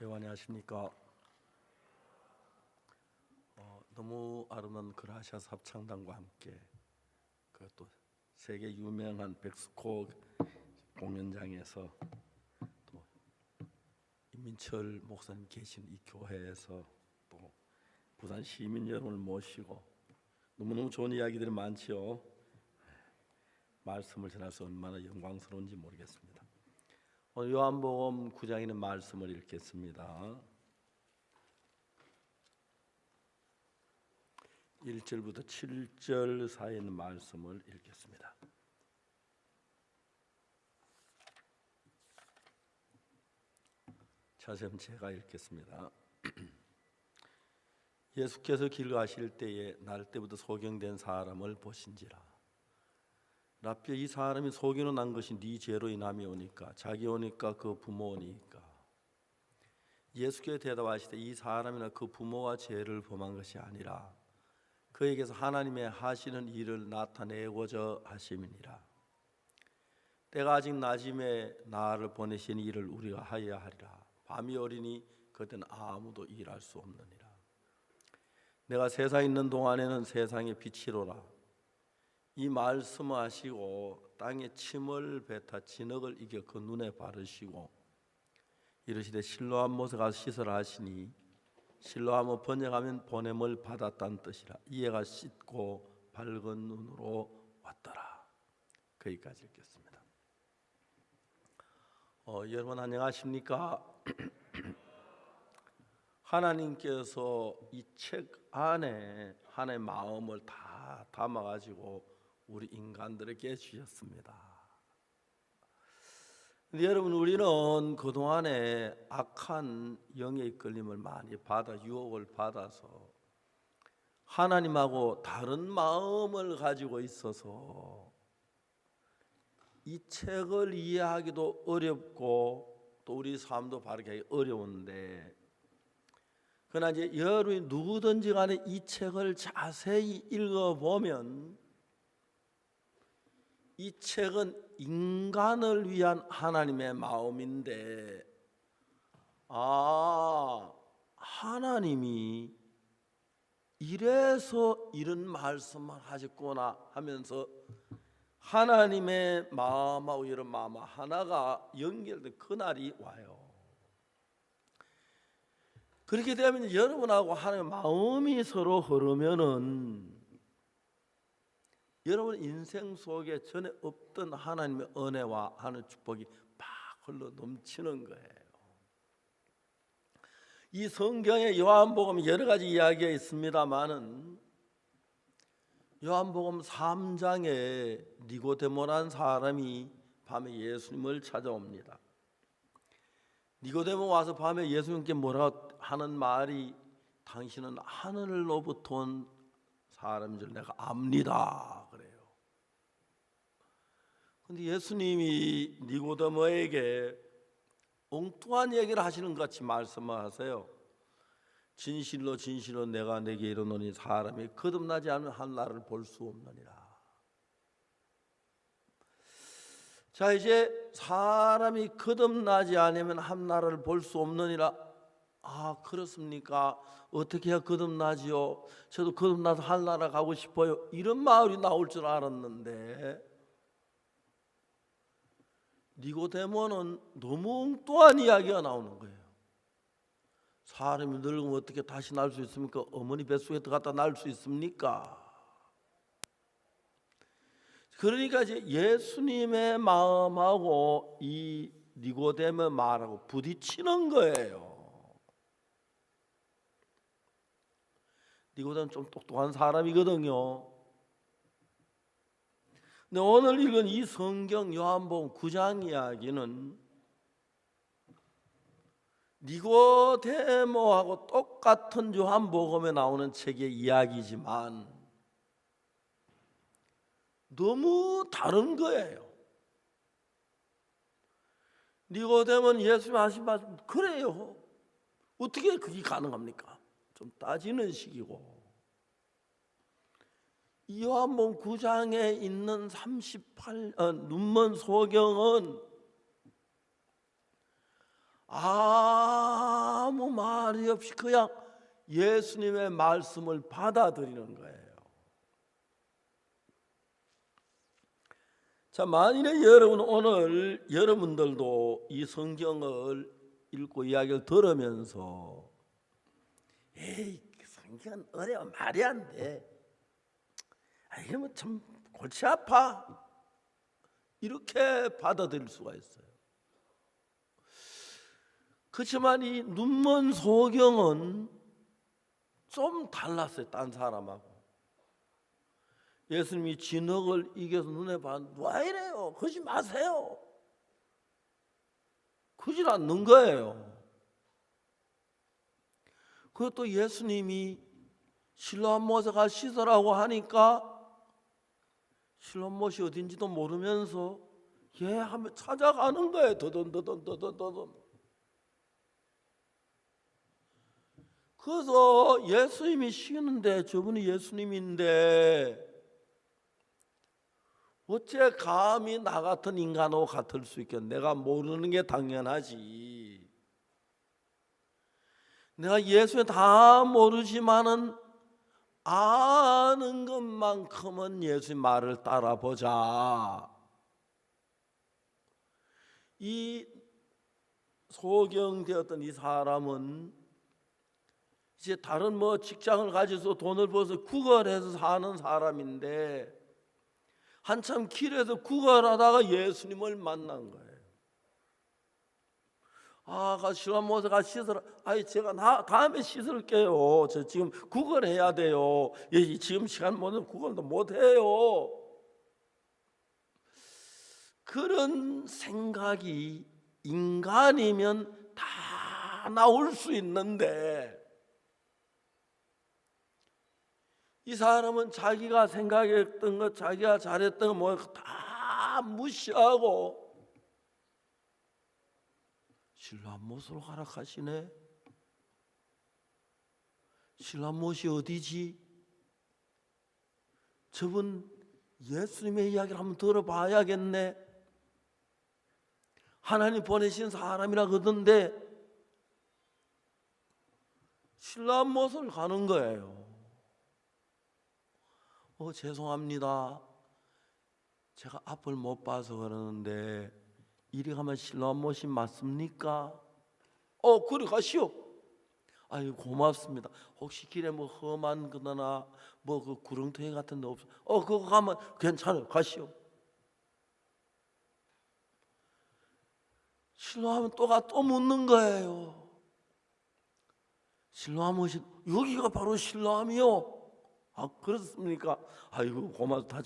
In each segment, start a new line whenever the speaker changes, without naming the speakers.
여러분 안녕하십니까? 너무 아름다운 그라시아 합창단과 함께 그것도 세계 유명한 백스코 공연장에서 또 임민철 목사님 계신 이 교회에서 또 부산 시민 여러분을 모시고 너무너무 좋은 이야기들이 많지요. 말씀을 전해서 얼마나 영광스러운지 모르겠습니다. 오늘 요한복음 9장에 있는 말씀을 읽겠습니다. 1절부터 7절 사이에 있는 말씀을 읽겠습니다. 자세히 제가 읽겠습니다. 예수께서 길 가실 때에 날 때부터 소경된 사람을 보신지라. 라삐, 이 사람이 소경으로 난 것이 네 죄로 인함이 오니까 자기 오니까 그 부모 오니까. 예수께서 대답하시되 이 사람이나 그 부모가 죄를 범한 것이 아니라 그에게서 하나님의 하시는 일을 나타내고자 하심이니라. 때가 아직 낮임에 나를 보내신 일을 우리가 하여야 하리라. 밤이 오리니 그때는 아무도 일할 수 없느니라. 내가 세상에 있는 동안에는 세상의 빛이로라. 이 말씀하시고 땅에 침을 뱉어 진흙을 이겨 그 눈에 바르시고 이르시되 실로암 못에 가서 씻으라 하시니 실로암은 번역하면 보냄을 받았다는 뜻이라. 이해가 씻고 밝은 눈으로 왔더라. 거기까지 읽겠습니다. 여러분 안녕하십니까? 하나님께서 이 책 안에 하나님의 마음을 다 담아가지고 우리 인간들에게 주셨습니다. 근데 여러분, 우리는 그동안에 악한 영의 이끌림을 많이 받아 유혹을 받아서 하나님하고 다른 마음을 가지고 있어서 이 책을 이해하기도 어렵고 또 우리 삶도 바르게 하기 어려운데, 그러나 이제 여러분이 누구든지 간에 이 책을 자세히 읽어보면 이 책은 인간을 위한 하나님의 마음인데, 하나님이 이래서 이런 말씀을 하셨구나 하면서 하나님의 마음하고 이런 마음 하나가 연결된 그날이 와요. 그렇게 되면 여러분하고 하나님의 마음이 서로 흐르면은 여러분 인생 속에 전에 없던 하나님의 은혜와 하나님의 축복이 막 흘러 넘치는 거예요. 이 성경에 요한복음 여러 가지 이야기가 있습니다만은 요한복음 3장에 니고데모라는 사람이 밤에 예수님을 찾아옵니다. 니고데모 와서 밤에 예수님께 뭐라고 하는 말이, 당신은 하늘로부터 온 사람인 줄 내가 압니다 그래요. 근데 예수님이 니고데모에게 엉뚱한 얘기를 하시는 것 같이 말씀하세요. 진실로 진실로 내가 내게 이르노니 사람이 거듭나지 않으면 하늘나라를 볼 수 없느니라. 자, 이제 사람이 거듭나지 않으면 하늘나라를 볼 수 없느니라. 그렇습니까? 어떻게 해야 거듭나지요? 저도 거듭나서 하늘나라 가고 싶어요. 이런 말이 나올 줄 알았는데 니고데모는 너무 엉뚱한 이야기가 나오는 거예요. 사람이 늙으면 어떻게 다시 날 수 있습니까? 어머니 뱃속에 들어갔다 날 수 있습니까? 그러니까 이제 예수님의 마음하고 이 니고데모의 말하고 부딪히는 거예요. 니고데모는 좀 똑똑한 사람이거든요. 근데 오늘 읽은 이 성경 요한복음 9장 이야기는 니고데모하고 똑같은 요한복음에 나오는 책의 이야기지만 너무 다른 거예요. 니고데모는 예수님 하신 말씀, 그래요, 어떻게 그게 가능합니까? 좀 따지는 식이고, 이 요한복음 9장에 있는 38 눈먼 소경은 말이 없이 그냥 예수님의 말씀을 받아들이는 거예요. 자, 만일에 오늘 여러분들도 이 성경을 읽고 이야기를 들으면서 에이, 성경은 어려워, 말이 안 돼, 이게 뭐 참 골치 아파, 이렇게 받아들일 수가 있어요. 그렇지만 이 눈먼 소경은 좀 달랐어요, 딴 사람하고. 예수님이 진흙을 이겨서 눈에 봤는데 왜 이래요? 그러지 마세요. 그러질 않는 거예요. 그것도 예수님이 실로암 못에 가 씻으라고 하니까 실로암 못이 어딘지도 모르면서 예 하면 찾아가는 거예요. 더듬. 그래서 예수님이 쉬는데 저분이 예수님인데 어째 감히 나 같은 인간하고 같을 수 있겠냐. 내가 모르는 게 당연하지. 내가 예수님 다 모르지만은 아는 것만큼은 예수님 말을 따라보자. 이 소경되었던 이 사람은 이제 다른 뭐 직장을 가지고 돈을 벌어서 구걸해서 사는 사람인데 한참 길에서 구걸하다가 예수님을 만난 거예요. 실로암 못에 가 씻으라. 제가 다음에 씻을게요. 저 지금 구걸해야 돼요. 지금 시간 못 내면 구걸도 못 해요. 그런 생각이 인간이면 다 나올 수 있는데 이 사람은 자기가 생각했던 것, 자기가 잘했던 것 뭐 다 무시하고 실로암 못으로 가라 하시네. 실로암 못이 어디지? 저분 예수님의 이야기를 한번 들어봐야겠네. 하나님 보내신 사람이라 그러던데 실로암 못을 가는 거예요. 죄송합니다. 제가 앞을 못 봐서 그러는데 이리 가면 실로암 못이 맞습니까? 그래 가시오. 고맙습니다. 혹시 길에 뭐 험한 거나 뭐 그 구렁텅이 같은 데 없어? 그거 가면 괜찮아요. 가시오. 실로암은 또 묻는 거예요. 실로암 못이 여기가 바로 실로암이요? 그렇습니까? 고맙다.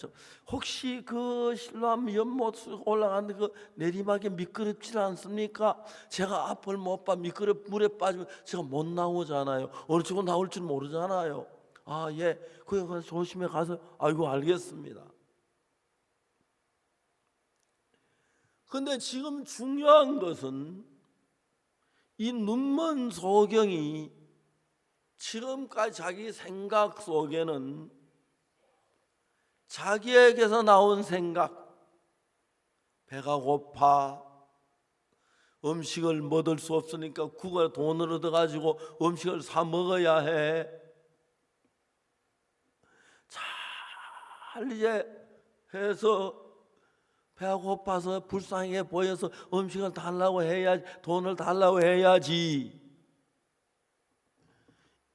혹시 그 실로암 연못 올라가는데 그 내리막에 미끄럽지 않습니까? 제가 앞을 못 봐. 물에 빠지면 제가 못 나오잖아요. 어느 쪽으로 나올 줄 모르잖아요. 예. 거기 가서 조심해 가서. 알겠습니다. 근데 지금 중요한 것은 이 눈먼 소경이 지금까지 자기 생각 속에는 자기에게서 나온 생각, 배가 고파, 음식을 못 얻을 수 없으니까 구걸 돈을 얻어가지고 음식을 사 먹어야 해. 잘 이제 해서 배가 고파서 불쌍해 보여서 음식을 달라고 해야지, 돈을 달라고 해야지.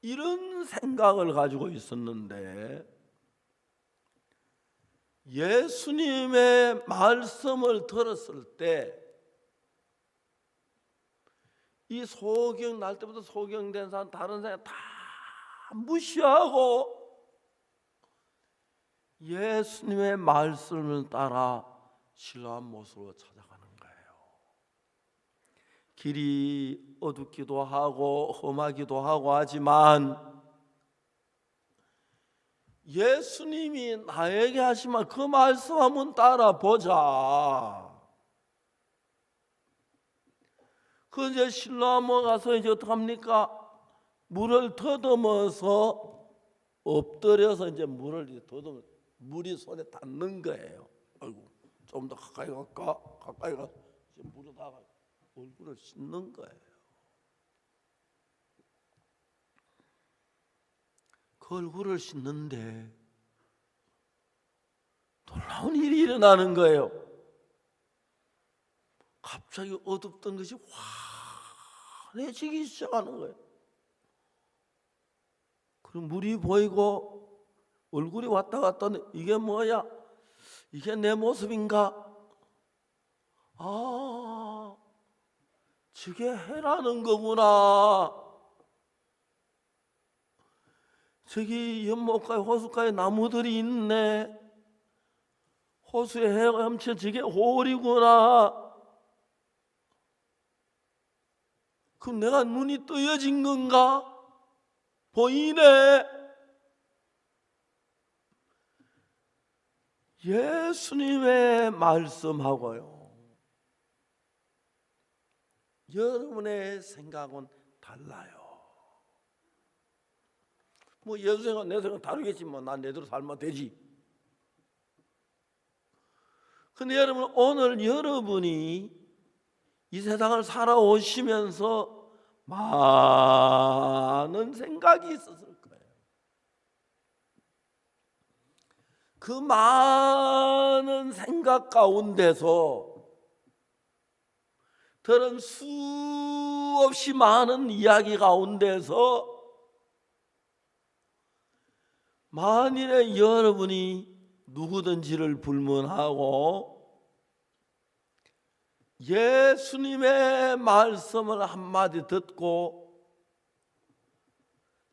이런 생각을 가지고 있었는데 예수님의 말씀을 들었을 때 이 소경 날 때부터 소경된 사람 다른 사람 다 무시하고 예수님의 말씀을 따라 실로암 못으로 찾아가는 거예요. 길이 어둡기도 하고 험하기도 하고 하지만 예수님이 나에게 하시면 그 말씀 한번 따라보자. 이제 실로암 가서 이제 어떡합니까? 물을 더듬어서 엎드려서 이제 물을 더듬어 물이 손에 닿는 거예요. 좀 더 가까이 갈까? 가까이 가서 물에다가 얼굴을 씻는 거예요. 얼굴을 씻는데 놀라운 일이 일어나는 거예요. 갑자기 어둡던 것이 환해지기 시작하는 거예요. 그럼 물이 보이고 얼굴이 왔다 갔다 하는데 이게 뭐야? 이게 내 모습인가? 아, 저게 해라는 거구나. 저기 연못가에 호숫가에 나무들이 있네. 호수에 해가 넘쳐 저게 홀이구나. 그럼 내가 눈이 뜨여진 건가? 보이네. 예수님의 말씀하고요, 여러분의 생각은 달라요. 뭐 예수 생각 내 생각 다르겠지. 뭐 난 내대로 살면 되지. 근데 여러분, 오늘 여러분이 이 세상을 살아오시면서 많은 생각이 있었을 거예요. 그 많은 생각 가운데서 들은 수없이 많은 이야기 가운데서 만일에 여러분이 누구든지를 불문하고 예수님의 말씀을 한마디 듣고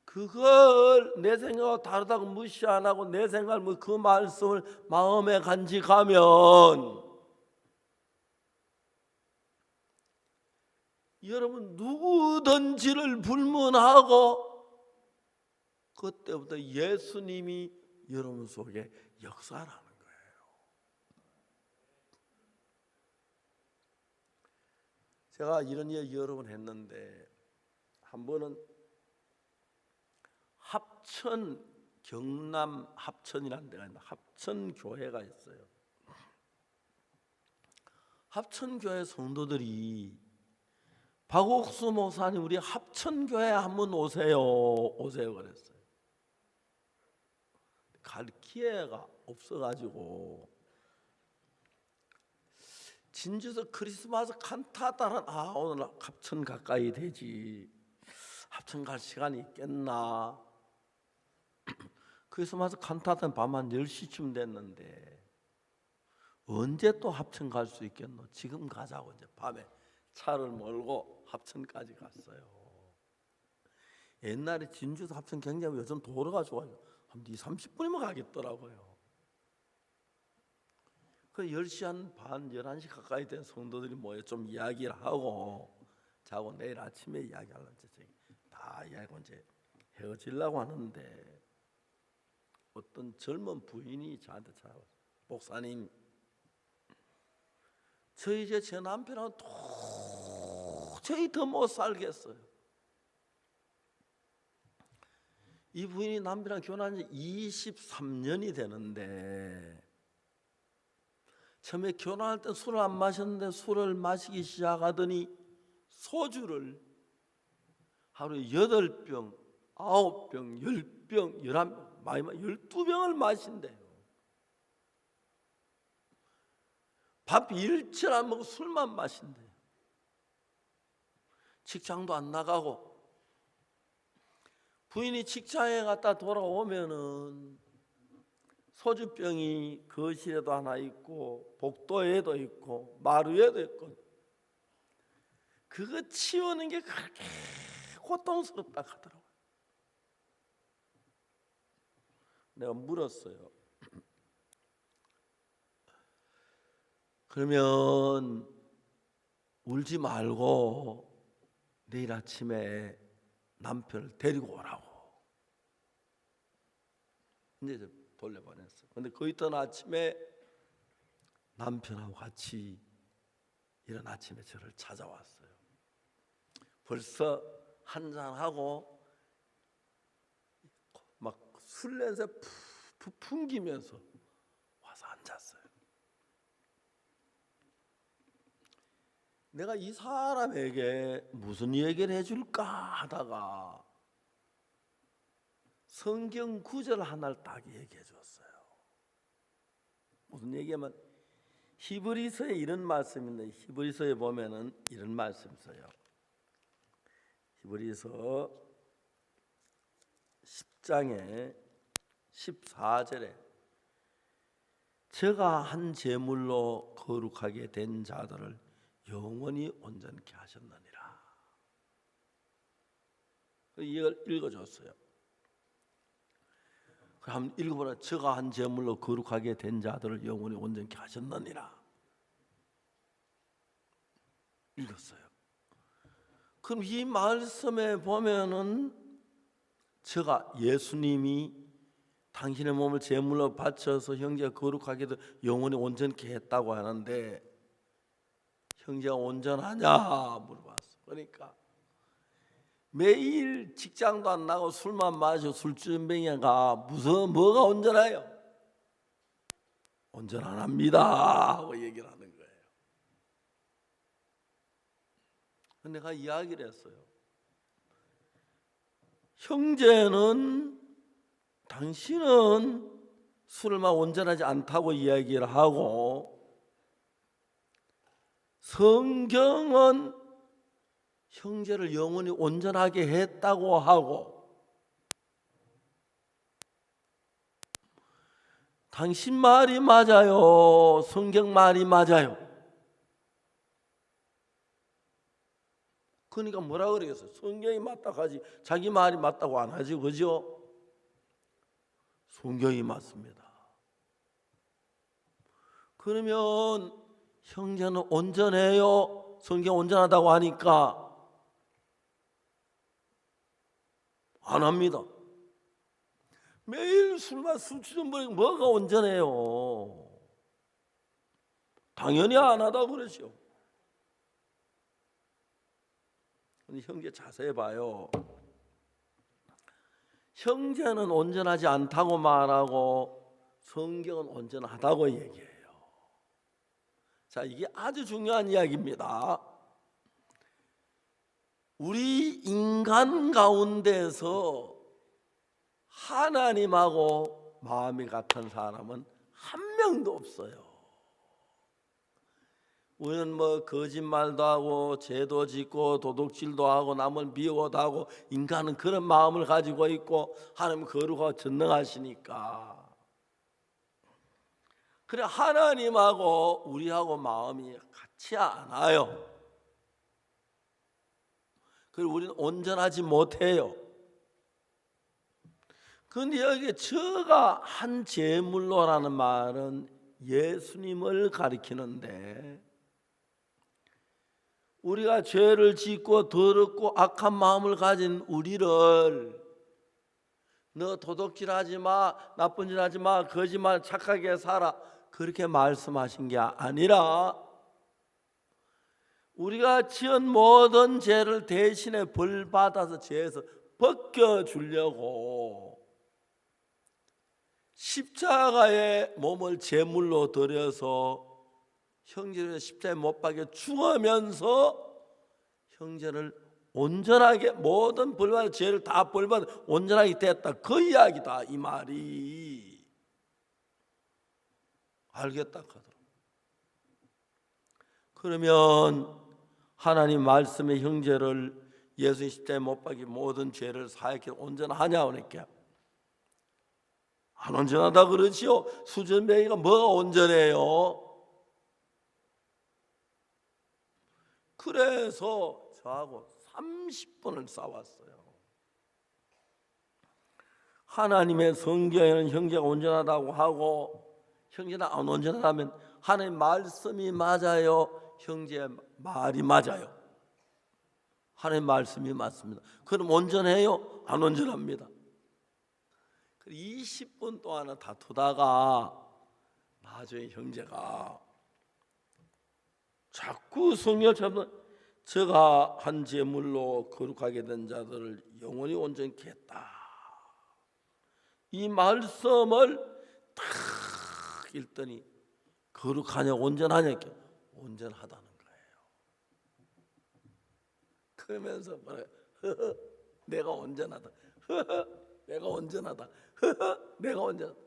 그걸 내 생각과 다르다고 무시 안 하고 내 생각을 그 말씀을 마음에 간직하면 여러분 누구든지를 불문하고 그때부터 예수님이 여러분 속에 역사하는 거예요. 제가 이런 이야기 여러 번 했는데 한 번은 합천, 경남 합천이라는 데가 있는데 합천 교회가 있어요. 합천 교회 성도들이 박옥수 목사님 우리 합천 교회 한번 오세요 그랬어요. 갈 기회가 없어가지고 진주에서 크리스마스 칸타타는 오늘 합천 가까이 되지 합천 갈 시간이 있겠나. 크리스마스 칸타타는 밤 한 10시쯤 됐는데 언제 또 합천 갈 수 있겠노. 지금 가자고 이제 밤에 차를 몰고 합천까지 갔어요. 옛날에 진주에서 합천 굉장히 요즘 도로가 좋아요. 한 20-30분이면 가겠더라고요. 그 10시 한 반, 11시 가까이 된 성도들이 모여 좀 이야기를 하고 자고 내일 아침에 이야기하려고 다 이야기하고 이제 헤어지려고 하는데 어떤 젊은 부인이 저한테 찾아왔어요. 목사님, 저 이제 제 남편하고 도저히 더 못 살겠어요. 이 부인이 남편이랑 결혼한 지 23년이 되는데 처음에 결혼할 때 술을 안 마셨는데 술을 마시기 시작하더니 소주를 하루에 8병, 9병, 10병, 11병, 많이 12병을 마신대요. 밥 일칠 안 먹고 술만 마신대요. 직장도 안 나가고 부인이 직장에 갔다 돌아오면은 소주병이 거실에도 하나 있고 복도에도 있고 마루에도 있고 그거 치우는 게 그렇게 고통스럽다 하더라고요. 내가 물었어요. 그러면 울지 말고 내일 아침에 남편을 데리고 오라고. 이제 돌려보냈어요. 근데 그 이튿 아침에 남편하고 같이 이른 아침에 저를 찾아왔어요. 벌써 한잔하고 막 술 냄새 푹 풍기면서 와서 앉았어요. 내가 이 사람에게 무슨 얘기를 해줄까 하다가 성경 구절 하나를 딱 얘기해 줬어요. 무슨 얘기하면 히브리서에 이런 말씀이 있는데, 히브리서에 보면은 이런 말씀이 있어요. 히브리서 10장에 14절에 저가 한 제물로 거룩하게 된 자들을 영원히 온전케 하셨느니라. 이걸 읽어줬어요. 한번 읽어보라. 저가 한 제물로 거룩하게 된 자들을 영원히 온전케 하셨느니라. 읽었어요. 그럼 이 말씀에 보면은 저가 예수님이 당신의 몸을 제물로 바쳐서 형제가 거룩하게 영원히 온전케 했다고 하는데 형제가 온전하냐 물어봤어. 그러니까 매일 직장도 안 나고 술만 마시고 술주정뱅이가 무슨 뭐가 온전해요? 온전 안 합니다 하고 얘기를 하는 거예요. 내가 이야기를 했어요. 형제는 당신은 술을 막 온전하지 않다고 이야기를 하고 성경은 형제를 영원히 온전하게 했다고 하고 당신 말이 맞아요. 성경 말이 맞아요. 그러니까 뭐라 그러겠어요? 성경이 맞다고 하지 자기 말이 맞다고 안 하지, 그죠? 성경이 맞습니다. 그러면 형제는 온전해요? 성경 온전하다고 하니까 안 합니다. 매일 술만 술취좀 버리고 뭐가 온전해요? 당연히 안 하다고 그러죠. 근데 형제 자세히 봐요. 형제는 온전하지 않다고 말하고 성경은 온전하다고 얘기해요. 자, 이게 아주 중요한 이야기입니다. 우리 인간 가운데서 하나님하고 마음이 같은 사람은 한 명도 없어요. 우리는 뭐 거짓말도 하고 죄도 짓고 도둑질도 하고 남을 미워도 하고 인간은 그런 마음을 가지고 있고 하나님 거룩하고 전능하시니까 그래 하나님하고 우리하고 마음이 같지 않아요. 그리고 우리는 온전하지 못해요. 그런데 여기 저가 한 제물로라는 말은 예수님을 가리키는데 우리가 죄를 짓고 더럽고 악한 마음을 가진 우리를 너 도둑질하지 마, 나쁜 질 하지 마, 거짓말 착하게 살아 그렇게 말씀하신 게 아니라 우리가 지은 모든 죄를 대신에 벌 받아서 죄에서 벗겨주려고 십자가에 몸을 제물로 드려서 형제를 십자가에 못 박여 죽으면서 형제를 온전하게 모든 벌받은 죄를 다 벌받아 온전하게 됐다. 그 이야기다 이 말이. 알겠다 하더라. 그러면 하나님 말씀의 형제를 예수 십자가에 못 박이 모든 죄를 사하게 온전하냐 그러니까 안 온전하다 그러지요. 수전뱅이가 뭐가 온전해요? 그래서 저하고 30분을 싸웠어요. 하나님의 성경에는 형제가 온전하다고 하고 형제는 안 온전하다면 하나님 말씀이 맞아요? 형제의 말이 맞아요? 하나님 말씀이 맞습니다. 그럼 온전해요? 안 온전합니다. 20분 동안 다투다가 나중에 형제가 자꾸 성경을 찾으면 저가 한 제물로 거룩하게 된 자들을 영원히 온전케 했다. 이 말씀을 딱 읽더니 거룩하냐 온전하냐 이렇게 온전하다는 거예요. 그러면서 뭐래? 내가 온전하다. 내가 온전하다. 내가 온전하다.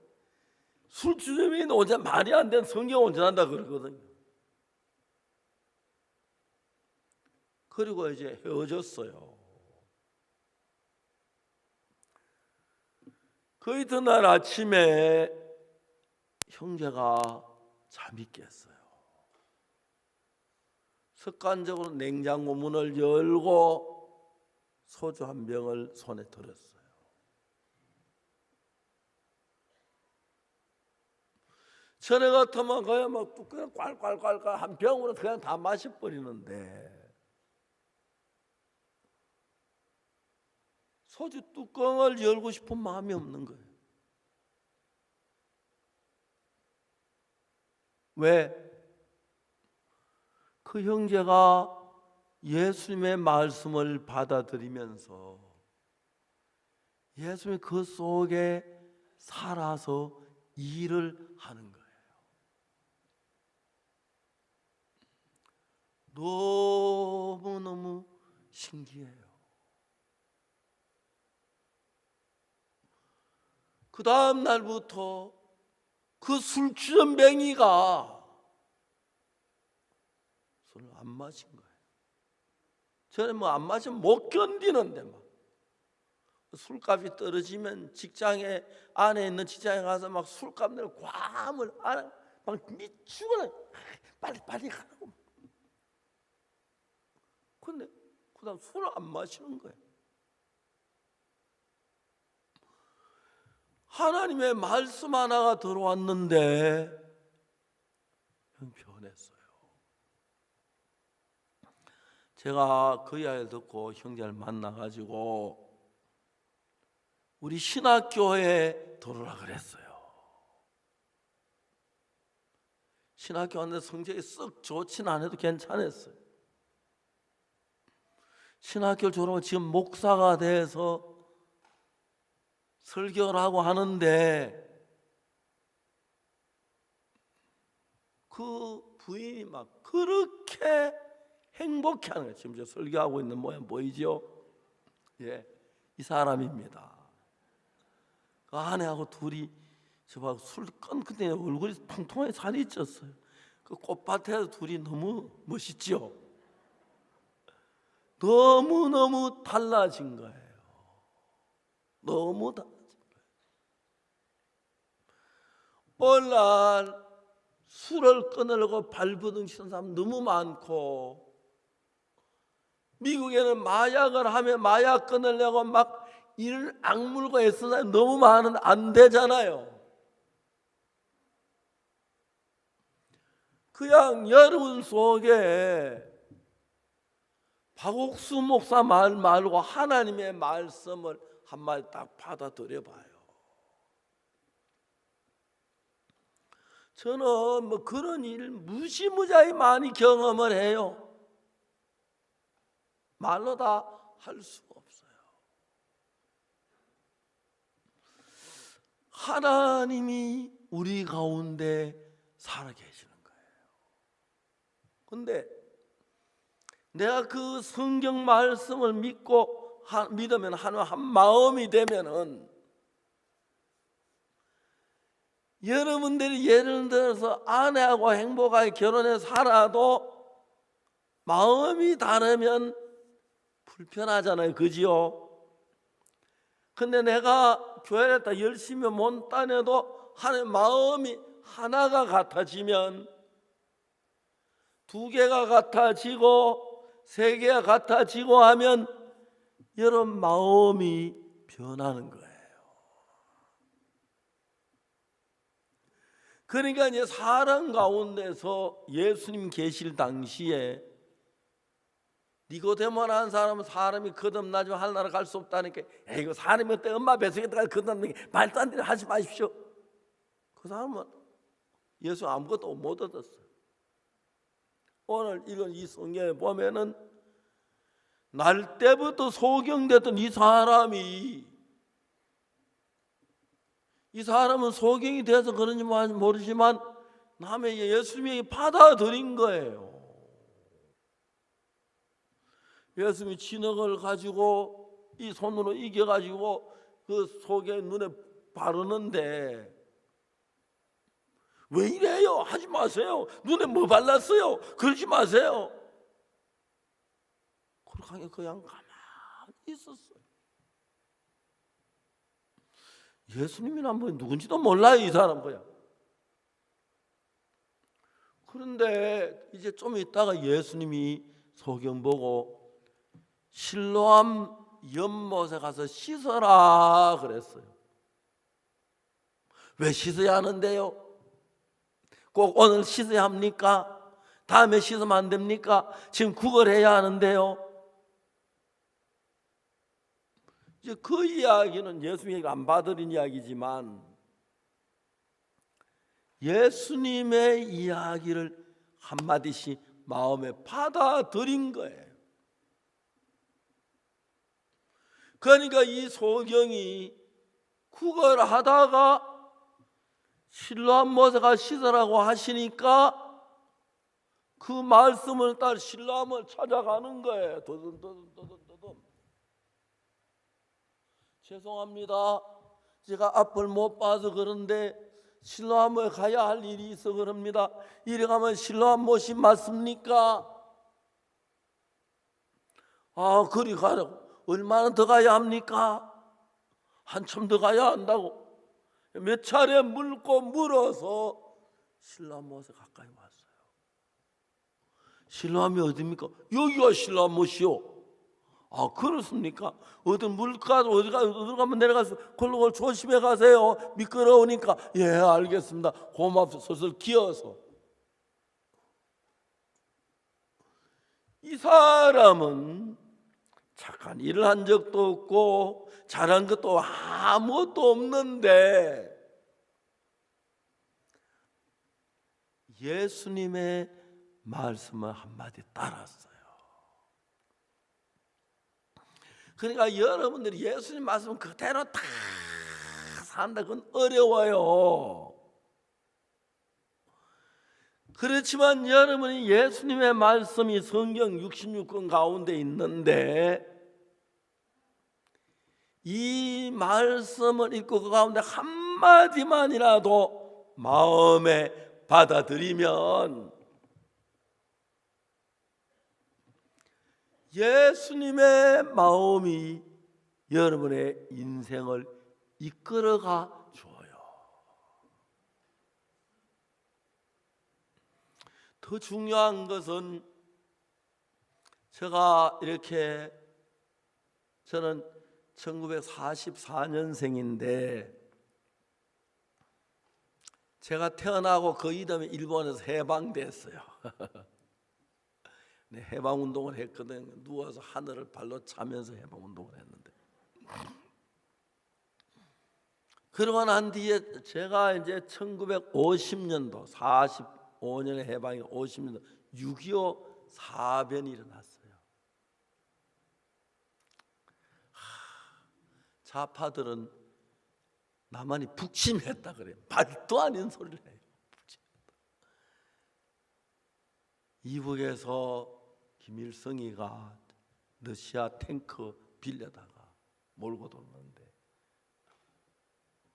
술주정뱅이 온전 말이 안 되는 성경 온전한다 그러거든요. 그리고 이제 헤어졌어요. 그 이튿날 아침에 형제가 잠이 깼어요. 습관적으로 냉장고 문을 열고 소주 한 병을 손에 들었어요. 전에 같으면 그냥 막 뚜껑 꽐꽐꽐 한 병으로 그냥 다 마셔버리는데 소주 뚜껑을 열고 싶은 마음이 없는 거예요. 왜? 그 형제가 예수님의 말씀을 받아들이면서 예수님이 그 속에 살아서 일을 하는 거예요. 너무너무 신기해요. 그 다음 날부터 그 술주정뱅이가 술을 안 마신 거예요. 저는 뭐 안 마시면 못 견디는데 막 술값이 떨어지면 직장에 안에 있는 직장에 가서 막 술값 내고 괌을 막 미치거나 빨리 가라고. 근데 그다음 술을 안 마시는 거예요. 하나님의 말씀 하나가 들어왔는데 변했어요. 제가 그 이야기를 듣고 형제를 만나가지고 우리 신학교에 들어오라 그랬어요. 신학교 왔는데 성적이 썩 좋진 않아도 괜찮았어요. 신학교를 졸업하고 지금 목사가 돼서 설교를 하고 하는데 그 부인이 막 그렇게 행복해하는 거예요. 지금 저 설교하고 있는 모양 보이죠? 예, 이 사람입니다. 그 아내하고 둘이 저하고 술 끊는데 얼굴이 통통하게 살이 쪘어요. 그 꽃밭에서 둘이 너무 멋있죠? 너무너무 달라진 거예요. 너무 달라진 거예요. 오늘날 술을 끊으려고 발버둥치는 사람 너무 많고, 미국에는 마약을 하면 마약 끊으려고 막 이를 악물고 애쓰는 사람이 너무 많은데 안 되잖아요. 그냥 여러분 속에 박옥수 목사 말 말고 하나님의 말씀을 한마디 딱 받아들여 봐요. 저는 뭐 그런 일 무시무자히 많이 경험을 해요. 말로 다 할 수가 없어요. 하나님이 우리 가운데 살아계시는 거예요. 근데 내가 그 성경 말씀을 믿으면 한 마음이 되면은, 여러분들이 예를 들어서 아내하고 행복하게 결혼해서 살아도 마음이 다르면 불편하잖아요. 그지요? 근데 내가 교회를 다 열심히 못 다녀도 하나님 마음이 하나가 같아지면, 두 개가 같아지고 세 개가 같아지고 하면 여러분 마음이 변하는 거예요. 그러니까 이제 사람 가운데서 예수님 계실 당시에 니고데모라는 사람은 사람이 거듭나지 하늘나라 갈 수 없다니까, 이거 사람이 그때 엄마 뱃속에 들어가 거듭나는 게 말도 안 되는 하지 마십시오. 그 사람은 예수 아무것도 못 얻었어요. 오늘 이건 이 성경에 보면은 날 때부터 소경됐던 이 사람은 소경이 돼서 그런지 모르지만 남의 예수님이 받아들인 거예요. 예수님이 진흙을 가지고 이 손으로 이겨가지고 그 속에 눈에 바르는데 왜 이래요? 하지 마세요. 눈에 뭐 발랐어요? 그러지 마세요. 그렇게 그냥 가만히 있었어요. 예수님이란 분이 누군지도 몰라요, 이 사람 그냥. 그런데 이제 좀 있다가 예수님이 소경 보고 실로암 연못에 가서 씻어라 그랬어요. 왜 씻어야 하는데요? 꼭 오늘 씻어야 합니까? 다음에 씻으면 안 됩니까? 지금 구걸해야 하는데요. 이제 그 이야기는 예수님이 안 받아들인 이야기지만 예수님의 이야기를 한마디씩 마음에 받아들인 거예요. 그러니까 이 소경이 구걸하다가 실로암 못에 가 씻으라고 하시니까 그 말씀을 따라 실로암을 찾아가는 거예요. 더듬더듬. 죄송합니다. 제가 앞을 못 봐서 그런데 실로암에 가야 할 일이 있어 그럽니다. 이리 가면 실로암 못이 맞습니까? 아, 그리 가라고. 얼마나 더 가야 합니까? 한참 더 가야 한다고. 몇 차례 물어서 실로암 못에 가까이 왔어요. 실로암이 어디입니까? 여기가 실로암 못이요. 아, 그렇습니까? 어떤 물가 어디 가면 내려가서 걸로 조심해 가세요. 미끄러우니까. 예, 알겠습니다. 고맙습니다. 슬슬 기어서. 이 사람은 착한 일을 한 적도 없고 잘한 것도 아무것도 없는데 예수님의 말씀을 한마디 따랐어요. 그러니까 여러분들이 예수님 말씀 그대로 다 산다 그건 어려워요. 그렇지만 여러분이 예수님의 말씀이 성경 66권 가운데 있는데 이 말씀을 읽고 그 가운데 한마디만이라도 마음에 받아들이면 예수님의 마음이 여러분의 인생을 이끌어가 줘요. 더 중요한 것은 제가 이렇게 저는 1944년생인데 제가 태어나고 그 이듬해 일본에서 해방됐어요. 네, 해방운동을 했거든요. 누워서 하늘을 발로 차면서 해방운동을 했는데 그러고 난 뒤에 제가 이제 1950년도 45년에 해방이 50년도 6.25 사변이 일어났어요. 좌파들은 남한이 북침했다 그래요. 말도 아닌 소리를 해요. 북침했다. 이북에서 김일성이가 러시아 탱크 빌려다가 몰고 돌는데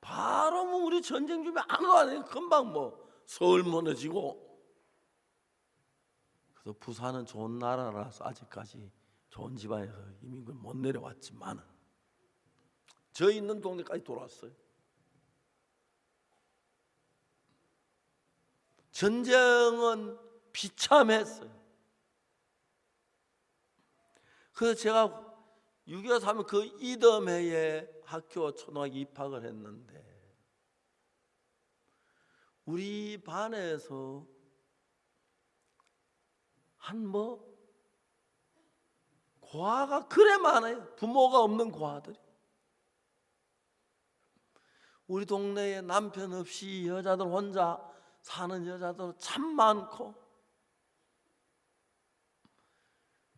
바로 뭐 우리 전쟁 준비 아무도 안 해요. 금방 뭐 서울 무너지고. 그래서 부산은 좋은 나라라서 아직까지 좋은 집안에서 이민을 못 내려왔지만은 저 있는 동네까지 돌아왔어요. 전쟁은 비참했어요. 그래서 제가 6.25 사면 그 이듬해에 학교 초등학교 입학을 했는데 우리 반에서 한 고아가 그래 많아요. 부모가 없는 고아들이. 우리 동네에 남편 없이 여자들 혼자 사는 여자들 참 많고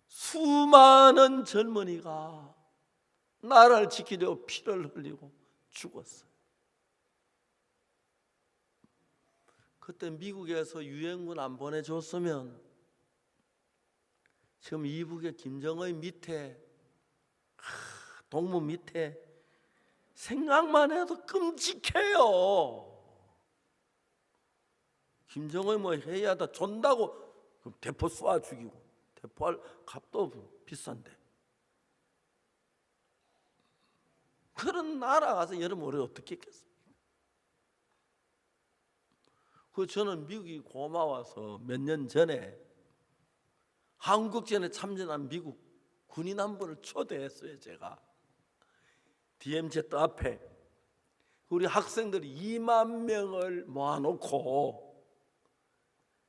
수많은 젊은이가 나라를 지키려고 피를 흘리고 죽었어요. 그때 미국에서 유엔군 안 보내줬으면 지금 이북의 김정의 밑에 동무 밑에 생각만 해도 끔찍해요. 김정은이 뭐 해야다 존다고 그럼 대포 쏴 죽이고, 대포할 값도 비싼데. 그런 나라 가서 여러분 우리 어떻게 했겠어요? 그 저는 미국이 고마워서 몇 년 전에 한국전에 참전한 미국 군인 한 분을 초대했어요. 제가 DMZ 앞에 우리 학생들이 2만 명을 모아놓고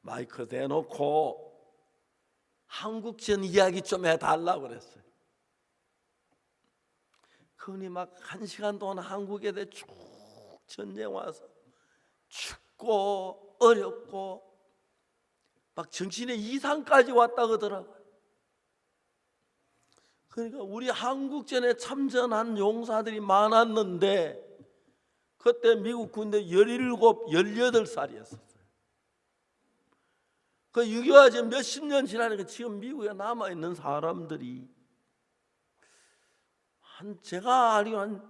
마이크 대놓고 한국전 이야기 좀 해달라고 그랬어요. 그분이 막 1시간 동안 한국에 대해 쭉 전쟁 와서 춥고 어렵고 막 정신의 이상까지 왔다 그러더라고요. 그러니까 우리 한국전에 참전한 용사들이 많았는데 그때 미국 군대 17, 18살이었어요. 그 6.25가 지금 몇십 년 지나니까 지금 미국에 남아있는 사람들이 제가 알기로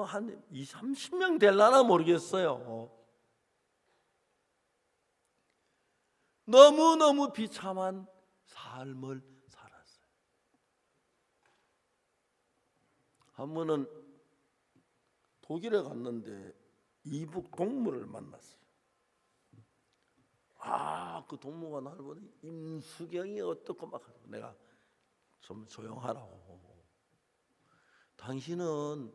한 20, 30명 될라나 모르겠어요. 너무너무 비참한 삶을 살았어요. 한 번은 독일에 갔는데 이북 동무를 만났어요. 그 동무가 나를 보더니 임수경이 어떻고 막 하고, 내가 좀 조용하라고. 당신은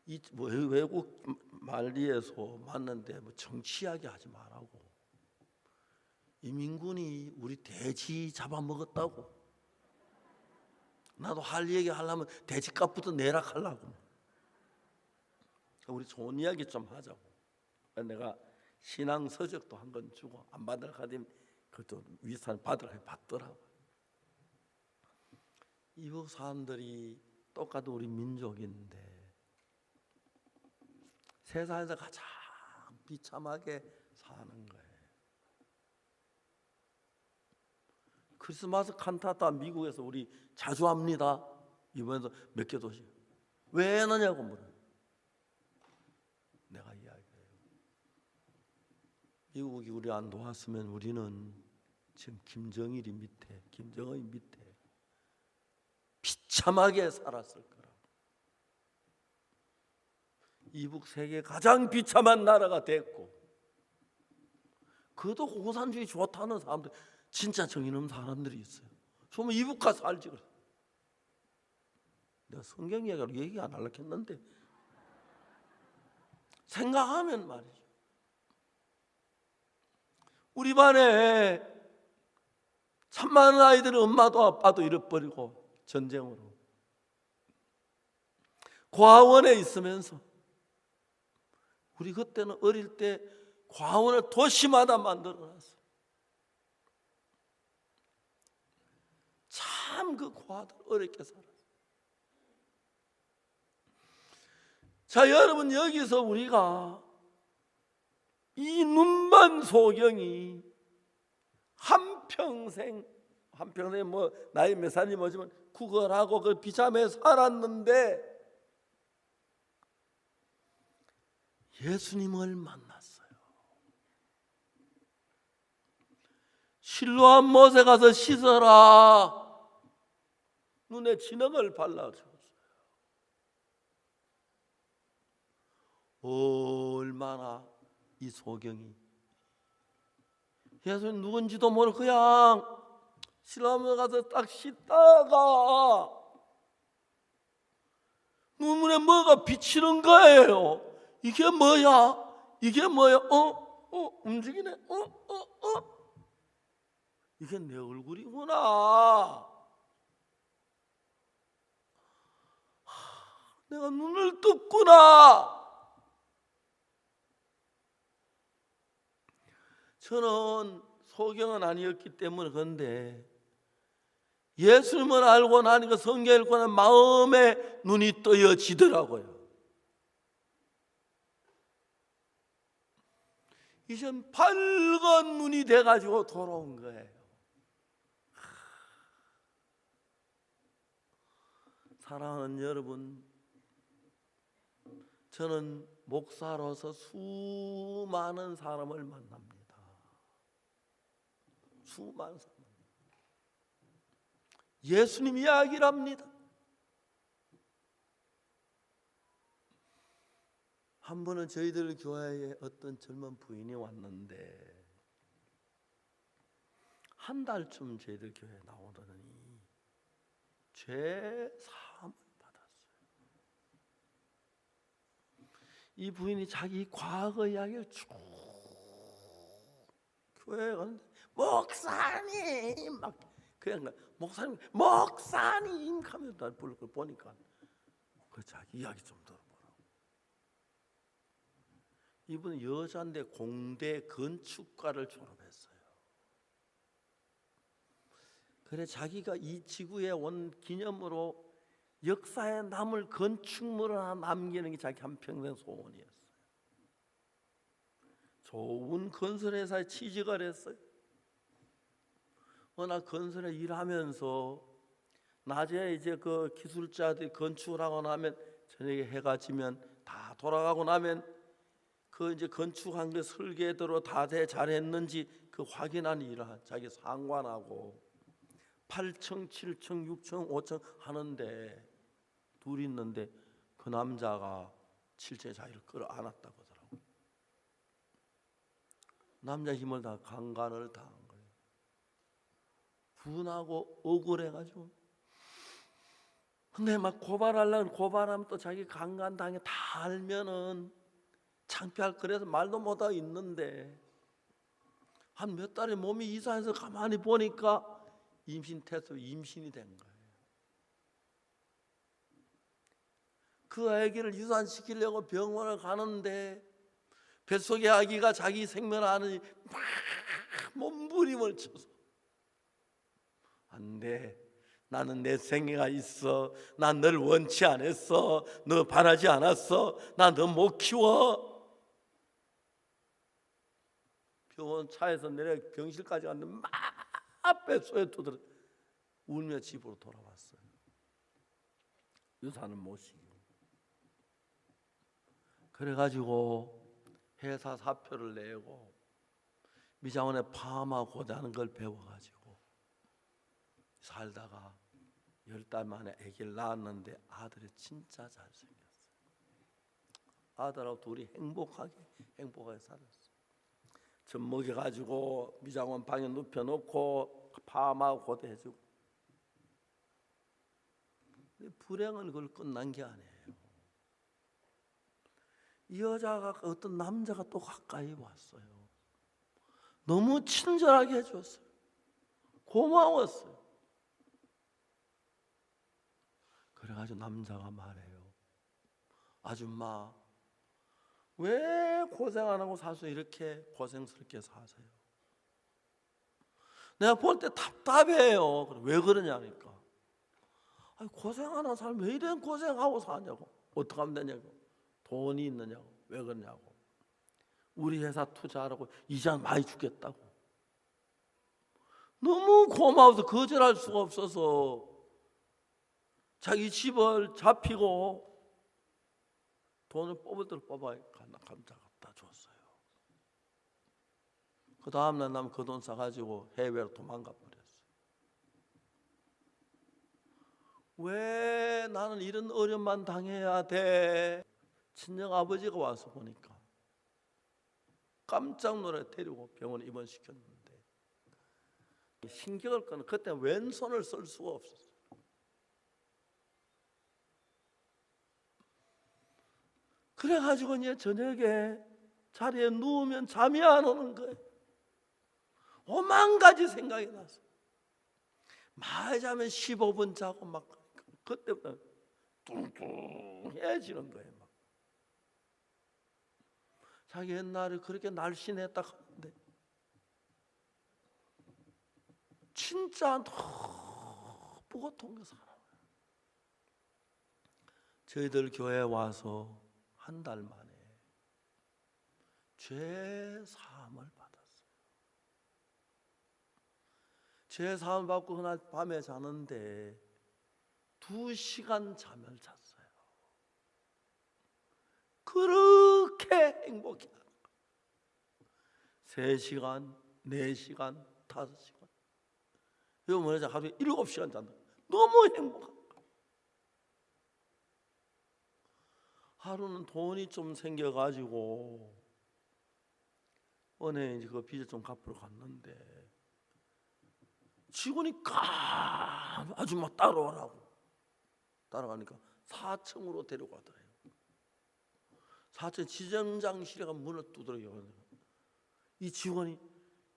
이 외국 말리에서 만났는데 뭐 정치 이야기 하지 말라고. 이민군이 우리 돼지 잡아먹었다고. 나도 할 얘기 하려면 돼지값부터 내락하려고. 우리 좋은 이야기 좀 하자고. 내가 신앙 서적도 한 권 주고 안 받을 하더니 그것도 위산 받더라고. 이북 사람들이 똑같은 우리 민족인데 세상에서 가장 비참하게 사는 거예요. 크리스마스 칸타타 미국에서 우리 자주 합니다. 이번에도 몇 개 도시. 왜 하느냐고 물어요. 내가 이야기해요. 미국이 우리 안 도왔으면 우리는 지금 김정일이 밑에, 김정은이 밑에 비참하게 살았을 거라고. 이북 세계 가장 비참한 나라가 됐고, 그것도 공산주의 좋다는 사람들, 진짜 정의로운 사람들이 있어요. 정말 이북 가서 알지 그래. 내가 성경 이야기로 얘기 안 하려고 했는데 생각하면 말이죠. 우리 반에 참 많은 아이들은 엄마도 아빠도 잃어버리고 전쟁으로 과원에 있으면서, 우리 그때는 어릴 때 과원을 도시마다 만들어놨어. 참 그 과들 어렵게 살았어. 자, 여러분, 여기서 우리가 이 눈먼 소경이 한평생 뭐 나이 몇 살이 뭐지만 구걸하고 그 비참해 살았는데 예수님을 만났어요. 실로암 못에 가서 씻어라. 눈에 진흙을 발라주었어요. 얼마나 이 소경이 예수님 누군지도 모르고 그냥 실로암에 가서 딱 씻다가 눈물에 뭐가 비치는 거예요. 이게 뭐야? 이게 뭐야? 움직이네. 이게 내 얼굴이구나. 내가 눈을 떴구나. 저는 소경은 아니었기 때문에 그런데 예수님을 알고 나니까 성경 읽고 나면 마음에 눈이 떠여지더라고요. 이젠 밝은 눈이 돼가지고 돌아온 거예요. 사랑하는 여러분, 저는 목사로서 수많은 사람을 만납니다. 수많은 사람. 예수님 이야기를 합니다. 한 번은 저희들 교회에 어떤 젊은 부인이 왔는데 한 달쯤 저희들 교회에 나오더니 죄 사함을 받았어요. 이 부인이 자기 과거 이야기를 쭉 교회에 갔는데 목사님 막 그냥 목사님 하면서 날 부를 걸 보니까 그 자기 이야기 좀 들어보라고. 이분은 여자인데 공대 건축과를 졸업했어요. 그래 자기가 이 지구에 온 기념으로 역사에 남을 건축물을 하나 남기는 게 자기 한평생 소원이었어요. 좋은 건설회사에 취직을 했어요. 어느 건설에 일하면서 낮에 이제 그 기술자들이 건축을 하고 나면 저녁에 해가 지면 다 돌아가고 나면 그 이제 건축한 게 설계대로 다 잘했는지 그 확인하는 일을 자기 상관하고 8층, 7층, 6층, 5층 하는데 둘이 있는데 그 남자가 7층에 자기를 끌어안았다고 하더라고요. 남자 힘을 다 강간을 당한 거예요. 분하고 억울해가지고 근데 막 고발하려면 고발하면 또 자기 강간 당해 다 알면은 창피할 그래서 말도 못하고 있는데 한 몇 달에 몸이 이상해서 가만히 보니까 임신 테스트 임신이 된 거예요. 그 아기를 유산시키려고 병원을 가는데 뱃속의 아기가 자기 생명을 아느니 막 몸부림을 쳐서 안 돼. 나는 내 생애가 있어. 난 널 원치 않았어. 너 바라지 않았어. 나 너 못 키워. 병원 차에서 내려 병실까지 갔는데 막 뱃속에 두드려 울며 집으로 돌아왔어요. 유산을 못 시키고. 그래가지고 회사 사표를 내고 미장원에 파마 고대하는 걸 배워가지고 살다가 10달 만에 아기를 낳았는데 아들이 진짜 잘생겼어요. 아들하고 둘이 행복하게 살았어요. 젖 먹여가지고 미장원 방에 눕혀놓고 파마하고 고대해주고. 불행은 그걸 끝난 게 아니에요. 이 여자가 어떤 남자가 또 가까이 왔어요. 너무 친절하게 해줬어요. 고마웠어요. 그래가지고 남자가 말해요. 아줌마 왜 고생 안 하고 사서 이렇게 고생스럽게 사세요? 내가 볼 때 답답해요. 왜 그러냐니까. 아니, 고생 안 하는 사람 왜 이런 고생하고 사냐고. 어떻게 하면 되냐고. 돈이 있느냐고. 왜 그러냐고. 우리 회사 투자하라고 이자 많이 주겠다고. 너무 고마워서 거절할 수가 없어서 자기 집을 잡히고 돈을 뽑을 대로 뽑아 감자 갖다 줬어요. 그 다음날 나면 그 돈 싸가지고 해외로 도망가 버렸어요. 왜 나는 이런 어려움만 당해야 돼? 친정 아버지가 와서 보니까 깜짝 놀라 데리고 병원에 입원시켰는데 신경을 끄는 그때 왼손을 쓸 수가 없었어요. 그래가지고 이제 저녁에 자리에 누우면 잠이 안 오는 거예요. 오만 가지 생각이 나서 많이 자면 15분 자고 막 그때부터 뚱뚱해지는 거예요. 막. 자기 옛날에 그렇게 날씬했다 하는데 진짜 너무 고통을 살아요. 저희들 교회에 와서 한 달 만에 죄 사함을 받았어요. 죄 사함 받고 그날 밤에 자는데 2시간 잠을 잤어요. 그렇게 행복해. 3시간, 4시간, 5시간. 이거 뭐냐, 하루에 7시간 잔다. 너무 행복한 거야. 하루는 돈이 좀 생겨가지고 은행에 이제 그 빚을 좀 갚으러 갔는데 직원이 아줌마 따라오라고 따라가니까 4층으로 데려가더래요. 4층 지점장실에 문을 두드려요. 이 직원이,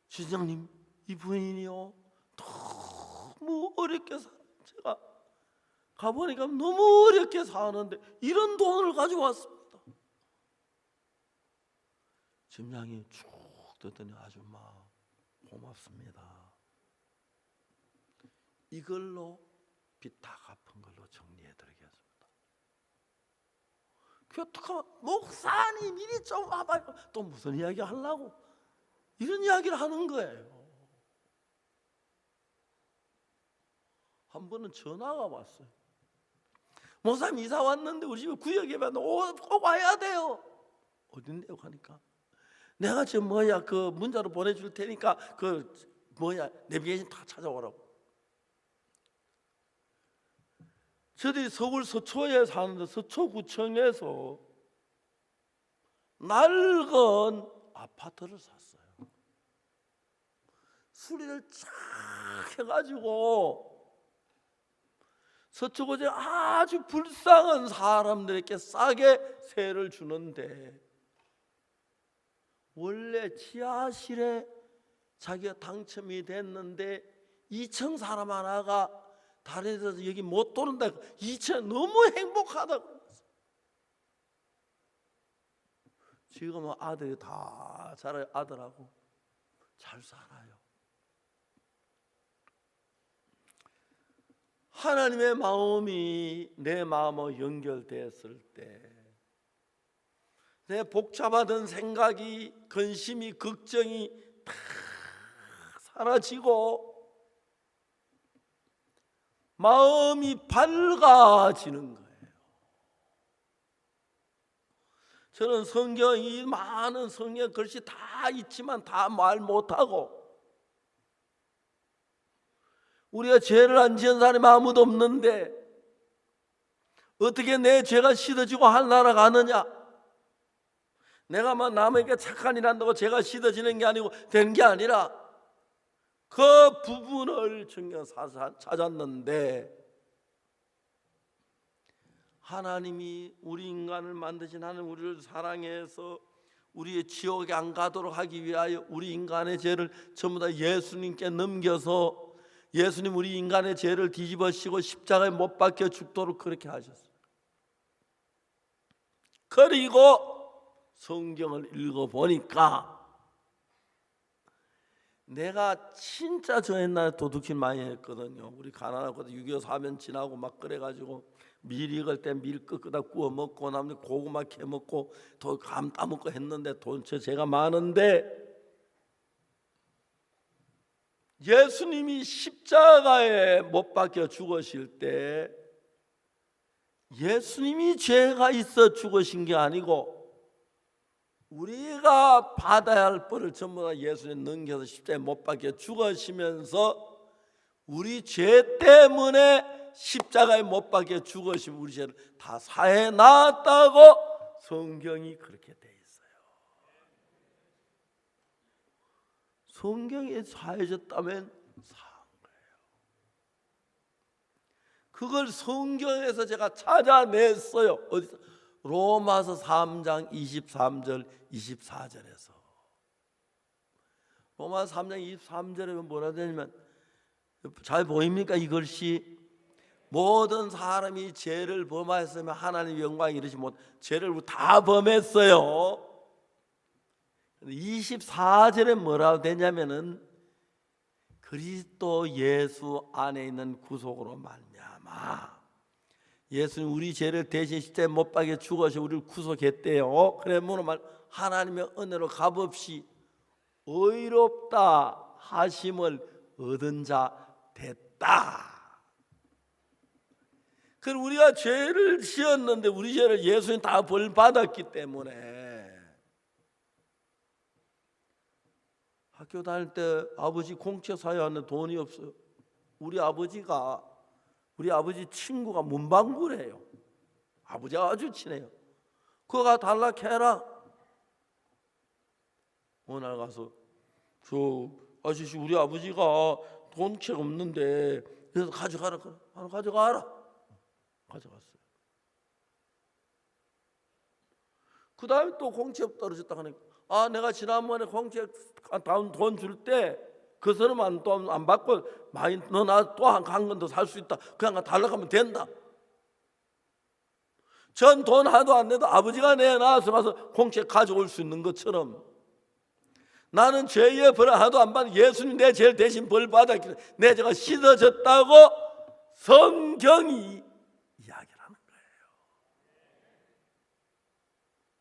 지점장님, 이 부인이요 너무 어렵게 제가 가보니까 너무 어렵게 사는데 이런 돈을 가지고 왔습니다. 지점장이 쭉 듣더니, 아줌마 고맙습니다. 이걸로 빚 다 갚은 걸로 정리해 드리겠습니다. 그 어떡하면, 목사님 이리 좀 와봐요. 또 무슨 이야기 하려고 이런 이야기를 하는 거예요. 한 번은 전화가 왔어요. 목사님 이사 왔는데 우리 집에 구역에 꼭 와야 돼요. 어딘데요? 하니까 내가 지금 그 문자로 보내줄 테니까 내비게이션 다 찾아오라고. 저들이 서울 서초에 사는데 서초구청에서 낡은 아파트를 샀어요. 수리를 쫙 해가지고 서초구에 아주 불쌍한 사람들에게 싸게 세를 주는데, 원래 지하실에 자기가 당첨이 됐는데 2층 사람 하나가 다른 데서 여기 못 도는다. 2층 너무 행복하다고 그랬어요. 지금은 아들이 다 자라요. 아들하고 잘 살아요. 하나님의 마음이 내 마음과 연결됐을 때 내 복잡하던 생각이, 근심이, 걱정이 다 사라지고 마음이 밝아지는 거예요. 저는 성경이 많은 성경 글씨 다 있지만 다 말 못하고, 우리가 죄를 안 지은 사람이 아무도 없는데 어떻게 내 죄가 씻어지고 하늘나라 가느냐? 내가 막 남에게 착한 일 한다고 죄가 씻어지는 게 아니고 되는 게 아니라 그 부분을 성경에서 찾았는데, 하나님이 우리 인간을 만드신 하나님, 우리를 사랑해서 우리의 지옥에 안 가도록 하기 위하여 우리 인간의 죄를 전부 다 예수님께 넘겨서 예수님 우리 인간의 죄를 뒤집어쓰고 십자가에 못 박혀 죽도록 그렇게 하셨어요. 그리고 성경을 읽어보니까 내가 진짜 저 옛날에 도둑질 많이 했거든요. 우리 가난하고 6.25 사변 지나고 막 그래가지고 밀 익을 때 밀 끄다 구워 먹고, 남들 고구마 캐 먹고 감 따먹고 했는데 돈 제가 많은데, 예수님이 십자가에 못 박혀 죽으실 때 예수님이 죄가 있어 죽으신 게 아니고 우리가 받아야 할 벌을 전부 다 예수님 넘겨서 십자가에 못 박혀 죽으시면서 우리 죄 때문에 십자가에 못 박혀 죽으시면 우리 죄를 다 사해 놨다고 성경이 그렇게 돼 있어요. 성경에 사해졌다면 사한 거예요. 그걸 성경에서 제가 찾아냈어요. 어디서? 로마서 3장 23절 24절에서. 로마서 3장 23절에 뭐라 되냐면, 잘 보입니까? 이 글씨. 모든 사람이 죄를 범하였으면 하나님의 영광이 이르지 못, 죄를 다 범했어요. 24절에 뭐라고 되냐면은, 그리스도 예수 안에 있는 구속으로 말미암아 예수님 우리 죄를 대신 십자가에 못 박혀 죽어서 우리를 구속했대요. 그래 뭐는 말, 하나님의 은혜로 값없이 의롭다 하심을 얻은 자 됐다. 그럼 우리가 죄를 지었는데 우리 죄를 예수님 다 벌 받았기 때문에 학교 다닐 때 아버지 공채 사야 하는데 돈이 없어요. 우리 아버지 친구가 문방구래요. 아버지가 아주 친해요. 그거가 달라해라. 어느 날 가서 저 아저씨 우리 아버지가 돈책 없는데 그래서 가져가라. 가져가라. 가져갔어요. 그 다음에 또 공책 떨어졌다 하니까 내가 지난번에 공책 다운 돈 줄 때 그 사람은 또 안 받고 많이 너 나 또 한 건 더 살 수 있다. 그냥 달라고 하면 된다. 전 돈 하나도 안 내도 아버지가 내놔서 가서 공책 가져올 수 있는 것처럼 나는 죄의 벌을 하나도 안 받아 예수님 내 죄를 대신 벌 받았기 때문에 내 죄가 씻어졌다고 성경이 이야기를 하는 거예요.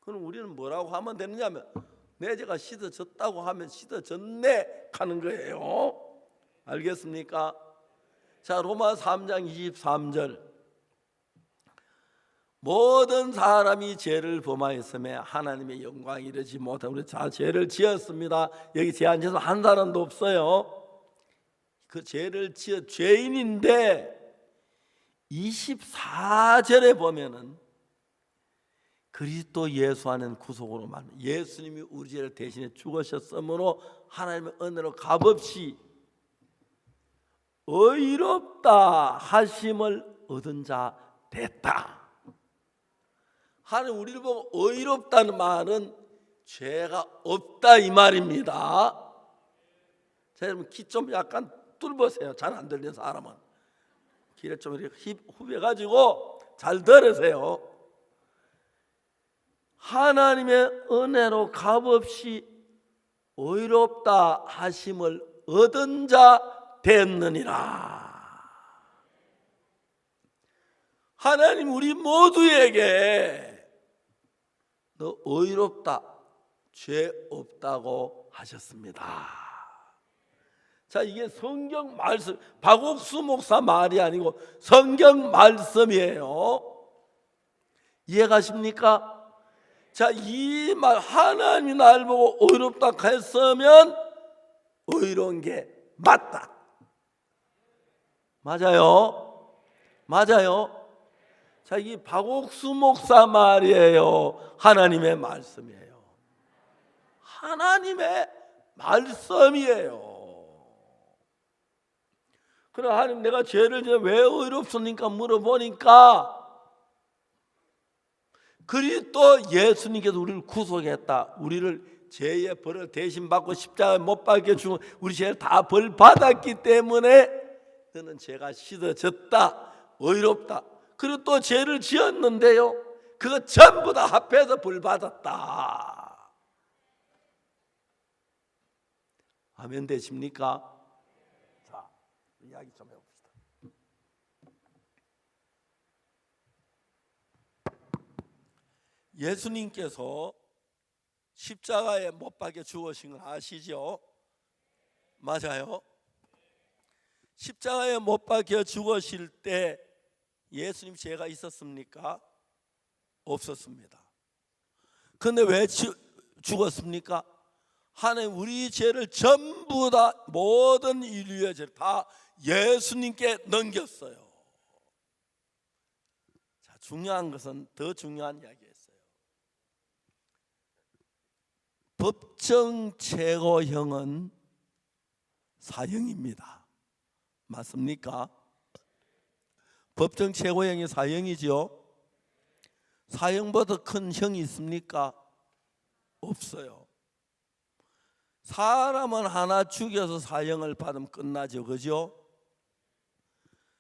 그럼 우리는 뭐라고 하면 되느냐면 내 죄가 씻어졌다고 하면 씻어졌네 하는 거예요. 알겠습니까? 자, 로마 3장 23절 모든 사람이 죄를 범하였으며 하나님의 영광이 이르지 못하고 우리 다 죄를 지었습니다. 여기 죄 안 지어서 한 사람도 없어요. 그 죄를 지어 죄인인데 24절에 보면은 그리스도 예수 안은 구속으로 말합니다. 예수님이 우리 죄를 대신해 죽으셨으므로 하나님의 은혜로 값없이 의롭다 하심을 얻은 자 됐다. 하나님 우리를 보고 의롭다는 말은 죄가 없다 이 말입니다. 자, 여러분 귀 좀 약간 뚫으세요. 잘 안 들리는 사람은 귀를 좀 이렇게 후벼가지고 잘 들으세요. 하나님의 은혜로 값없이 의롭다 하심을 얻은 자 됐느니라. 하나님 우리 모두에게 너 의롭다, 죄 없다고 하셨습니다. 자, 이게 성경 말씀, 박옥수 목사 말이 아니고 성경 말씀이에요. 이해가십니까? 자, 이 말 하나님이 날 보고 의롭다 했으면 의로운 게 맞다. 맞아요? 맞아요? 자, 이 박옥수 목사 말이에요. 하나님의 말씀이에요. 하나님의 말씀이에요. 그럼 하나님 내가 죄를 지어 왜 의롭습니까? 물어보니까 그리스도 예수님께서 우리를 구속했다. 우리를 죄의 벌을 대신 받고 십자가에 못 박혀 죽은 우리 죄를 다 벌 받았기 때문에 너는 죄가 씻어졌다. 의롭다. 그리고 또 죄를 지었는데요. 그거 전부 다 합해서 벌 받았다. 아멘 되십니까? 자, 이야기 좀 해봅시다. 예수님께서 십자가에 못 박혀 죽으신 걸 아시죠? 맞아요. 십자가에 못 박혀 죽으실 때 예수님 죄가 있었습니까? 없었습니다. 그런데 왜 죽었습니까? 하나님 우리 죄를 전부 다 모든 인류의 죄를 다 예수님께 넘겼어요. 자, 중요한 것은 더 중요한 이야기였어요. 법정 최고형은 사형입니다. 맞습니까? 법정 최고형이 사형이죠. 사형보다 큰 형이 있습니까? 없어요. 사람은 하나 죽여서 사형을 받으면 끝나죠. 그죠?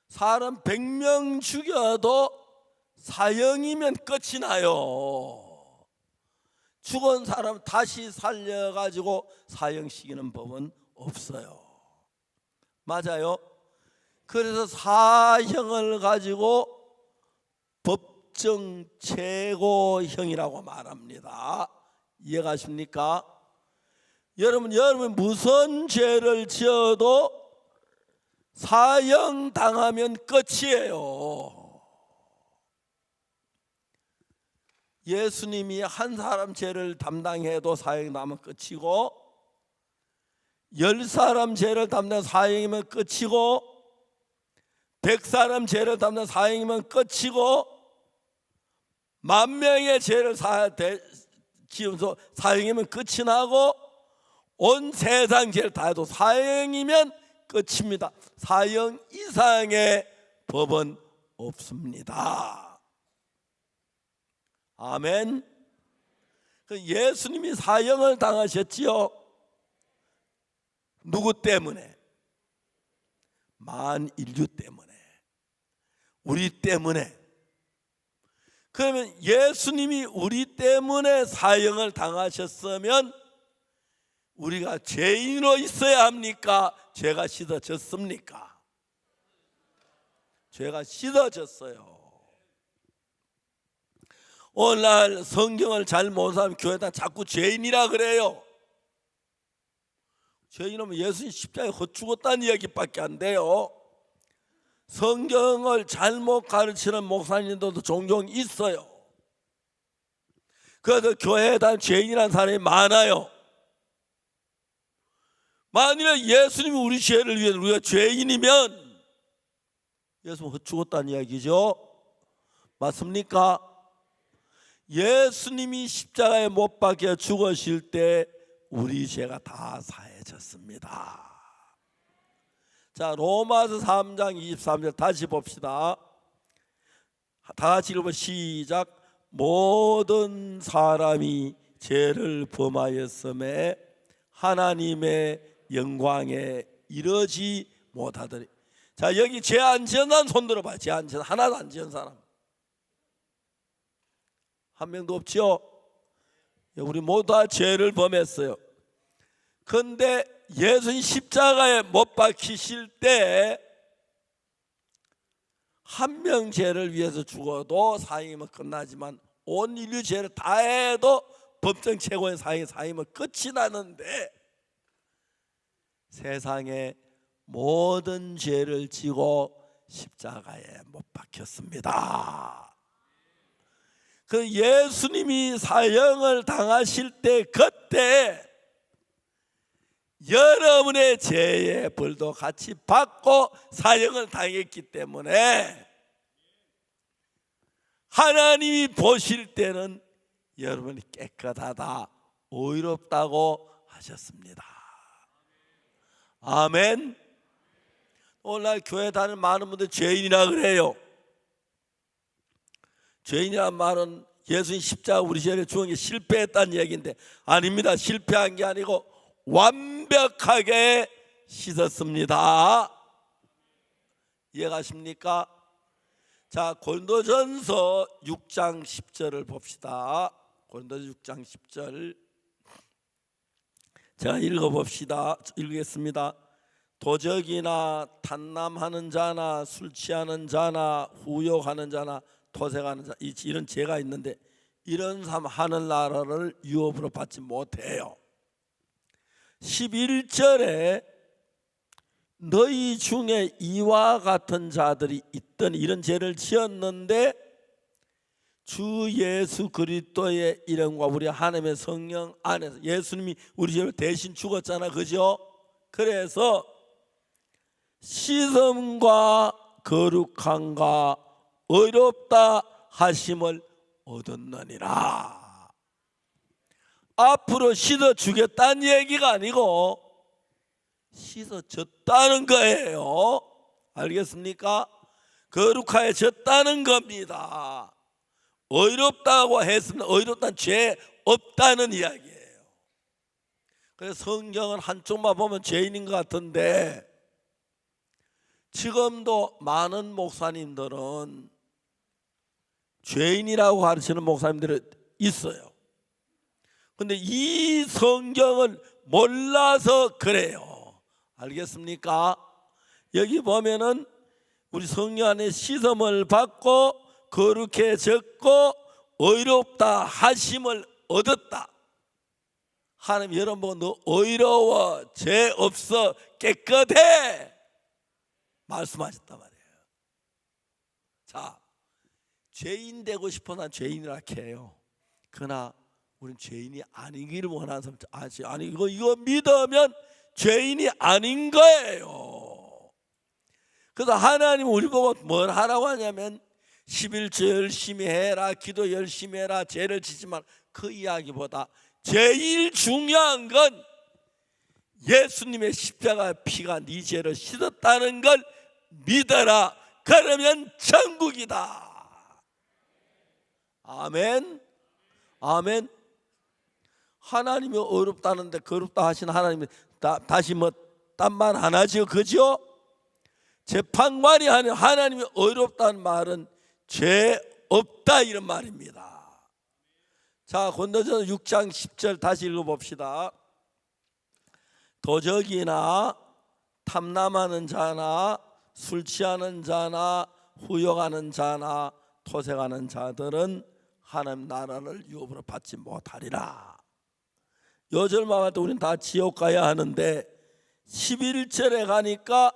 사람 100명 죽여도 사형이면 끝이 나요. 죽은 사람 다시 살려가지고 사형시키는 법은 없어요. 맞아요? 그래서 사형을 가지고 법정 최고형이라고 말합니다. 이해가십니까? 여러분 무슨 죄를 지어도 사형 당하면 끝이에요. 예수님이 한 사람 죄를 담당해도 사형이 나면 끝이고 10사람 죄를 담당 사형이면 끝이고 100사람 죄를 담당 사형이면 끝이고 10,000명의 죄를 지으면서 사형이면 끝이 나고 온 세상 죄를 다 해도 사형이면 끝입니다. 사형 이상의 법은 없습니다. 아멘. 예수님이 사형을 당하셨지요. 누구 때문에? 만인류 때문에, 우리 때문에. 그러면 예수님이 우리 때문에 사형을 당하셨으면 우리가 죄인으로 있어야 합니까? 죄가 씻어졌습니까? 죄가 씻어졌어요. 오늘날 성경을 잘 모르는 사람 교회다 자꾸 죄인이라 그래요. 죄인이면 예수님 십자가에 헛죽었다는 이야기밖에 안 돼요. 성경을 잘못 가르치는 목사님들도 종종 있어요. 그래서 교회에 다니는 죄인이라는 사람이 많아요. 만일에 예수님이 우리 죄를 위해 우리가 죄인이면 예수님 헛죽었다는 이야기죠. 맞습니까? 예수님이 십자가에 못 박혀 죽으실 때 우리 죄가 다 사해졌습니다. 자, 로마서 3장 23절 다시 봅시다. 다 같이 읽어보면 시작. 모든 사람이 죄를 범하였음에 하나님의 영광에 이르지 못하더니. 자, 여기 죄 안 지은 사람 손 들어봐요. 죄 안 지은, 하나도 안 지은 사람 한 명도 없죠. 우리 모두 다 죄를 범했어요. 그런데 예수님 십자가에 못 박히실 때 한 명 죄를 위해서 죽어도 사형이면 끝나지만 온 인류 죄를 다 해도 법정 최고의 사형이면 끝이 나는데 세상의 모든 죄를 지고 십자가에 못 박혔습니다. 그 예수님이 사형을 당하실 때 그때 여러분의 죄의 벌도 같이 받고 사형을 당했기 때문에 하나님이 보실 때는 여러분이 깨끗하다, 의롭다고 하셨습니다. 아멘. 오늘날 교회 다니는 많은 분들 죄인이라 그래요. 죄인이란 말은 예수님 십자가 우리 죄를 죽은 게 실패했다는 얘기인데 아닙니다. 실패한 게 아니고 완벽하게 씻었습니다. 이해가십니까? 자, 고린도전서 6장 10절을 봅시다. 고린도전서 6장 10절 제가 읽어봅시다. 읽겠습니다. 도적이나 탐남하는 자나 술 취하는 자나 후욕하는 자나 토색하는 자, 이런 죄가 있는데 이런 사람 하늘나라를 유업으로 받지 못해요. 11절에 너희 중에 이와 같은 자들이 있던 이런 죄를 지었는데 주 예수 그리스도의 이름과 우리 하나님의 성령 안에서 예수님이 우리 죄를 대신 죽었잖아, 그죠? 그래서 씻음과 거룩함과 의롭다 하심을 얻었느니라. 앞으로 씻어주겠다는 얘기가 아니고 씻어졌다는 거예요. 알겠습니까? 거룩해졌다는 겁니다. 의롭다고 했으면 의롭다는 죄 없다는 이야기예요. 그래서 성경을 한쪽만 보면 죄인인 것 같은데 지금도 많은 목사님들은 죄인이라고 가르치는 목사님들이 있어요. 근데 이 성경을 몰라서 그래요. 알겠습니까? 여기 보면은 우리 성령 안에 씻음을 받고 거룩해졌고 의롭다 하심을 얻었다. 하나님 여러분 보고 너 의로워, 죄 없어, 깨끗해 말씀하셨단 말이에요. 자, 죄인 되고 싶어 난 죄인이라 해요. 그러나 우리는 죄인이 아니기를 원하는 사람. 아니 이거 믿으면 죄인이 아닌 거예요. 그래서 하나님 우리 보고 뭘 하라고 하냐면 11조 열심히 해라, 기도 열심히 해라, 죄를 짓지 마. 그 이야기보다 제일 중요한 건 예수님의 십자가 피가 네 죄를 씻었다는 걸 믿어라. 그러면 천국이다. 아멘. 아멘. 하나님이 어렵다는데 거룩다 하신 하나님이 다시 뭐 딴 말 안 하죠, 그죠? 재판관이 하는 하나님이 어렵다는 말은 죄 없다 이런 말입니다. 자, 고린도전서 6장 10절 다시 읽어봅시다. 도적이나 탐남하는 자나 술 취하는 자나 후욕하는 자나 토색하는 자들은 하나님 나라를 유업으로 받지 못하리라. 요절만 해도 우리는 다 지옥 가야 하는데 11절에 가니까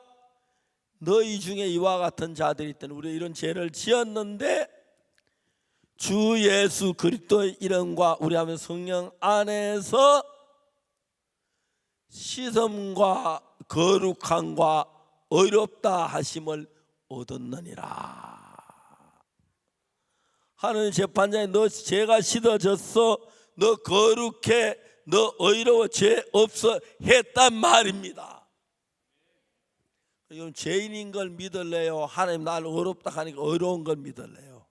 너희 중에 이와 같은 자들이 있더니 우리 이런 죄를 지었는데 주 예수 그리스도의 이름과 우리 하면 성령 안에서 씻음과 거룩함과 의롭다 하심을 얻었느니라. 하나님 재판장이 너 죄가 씻어졌어, 너 거룩해, 너 의로워, 죄 없어 했단 말입니다. 이건 죄인인 걸 믿을래요? 하나님 나를 의롭다 하니까 의로운 걸 믿을래요?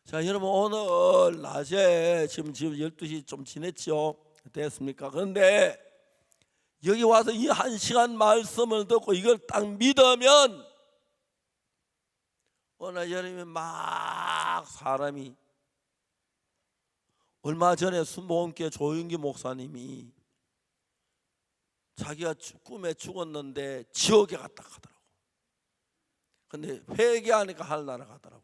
자, 여러분 오늘 낮에 지금 12시 좀 지냈죠? 됐습니까? 그런데 여기 와서 이 1시간 말씀을 듣고 이걸 딱 믿으면 오늘 여름에 막 사람이 얼마 전에 순복음교회 조윤기 목사님이 자기가 꿈에 죽었는데 지옥에 갔다 가더라고. 근데 회개하니까 하늘나라 가더라고.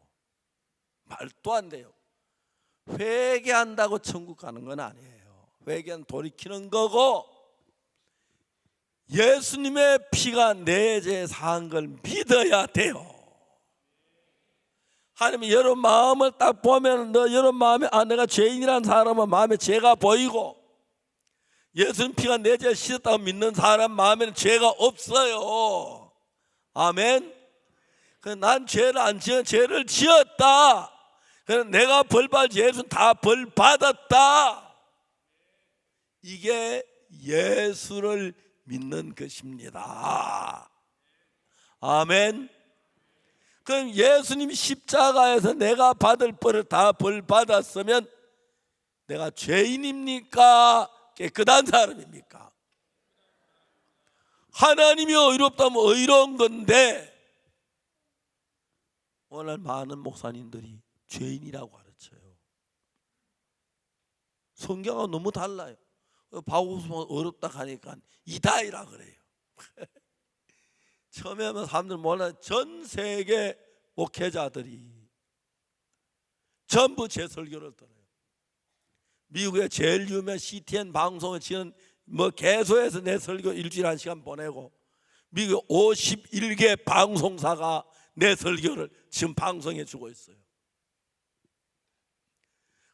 말도 안 돼요. 회개한다고 천국 가는 건 아니에요. 회개는 돌이키는 거고 예수님의 피가 내 죄 사한 걸 믿어야 돼요. 하나님이 여러분 마음을 딱 보면 여러분 마음에 내가 죄인이라는 사람은 마음에 죄가 보이고 예수님 피가 내 죄를 씻었다고 믿는 사람 마음에는 죄가 없어요. 아멘. 난 죄를 안 지어 죄를 지었다. 그래서 내가 벌 받지 예수는 다 벌 받았다. 이게 예수를 믿는 것입니다. 아멘. 그럼 예수님이 십자가에서 내가 받을 벌을 다 벌 받았으면 내가 죄인입니까? 깨끗한 사람입니까? 하나님이 의롭다면 의로운 건데 오늘 많은 목사님들이 죄인이라고 가르쳐요. 성경하고 너무 달라요. 바울서 어렵다 하니까 이다이라 그래요. 처음에 하면 사람들 몰라요. 전 세계 목회자들이 전부 제 설교를 들어요. 미국의 제일 유명한 CTN 방송을 치는 개소에서 내 설교 일주일에 1시간 보내고 미국 51개 방송사가 내 설교를 지금 방송해 주고 있어요.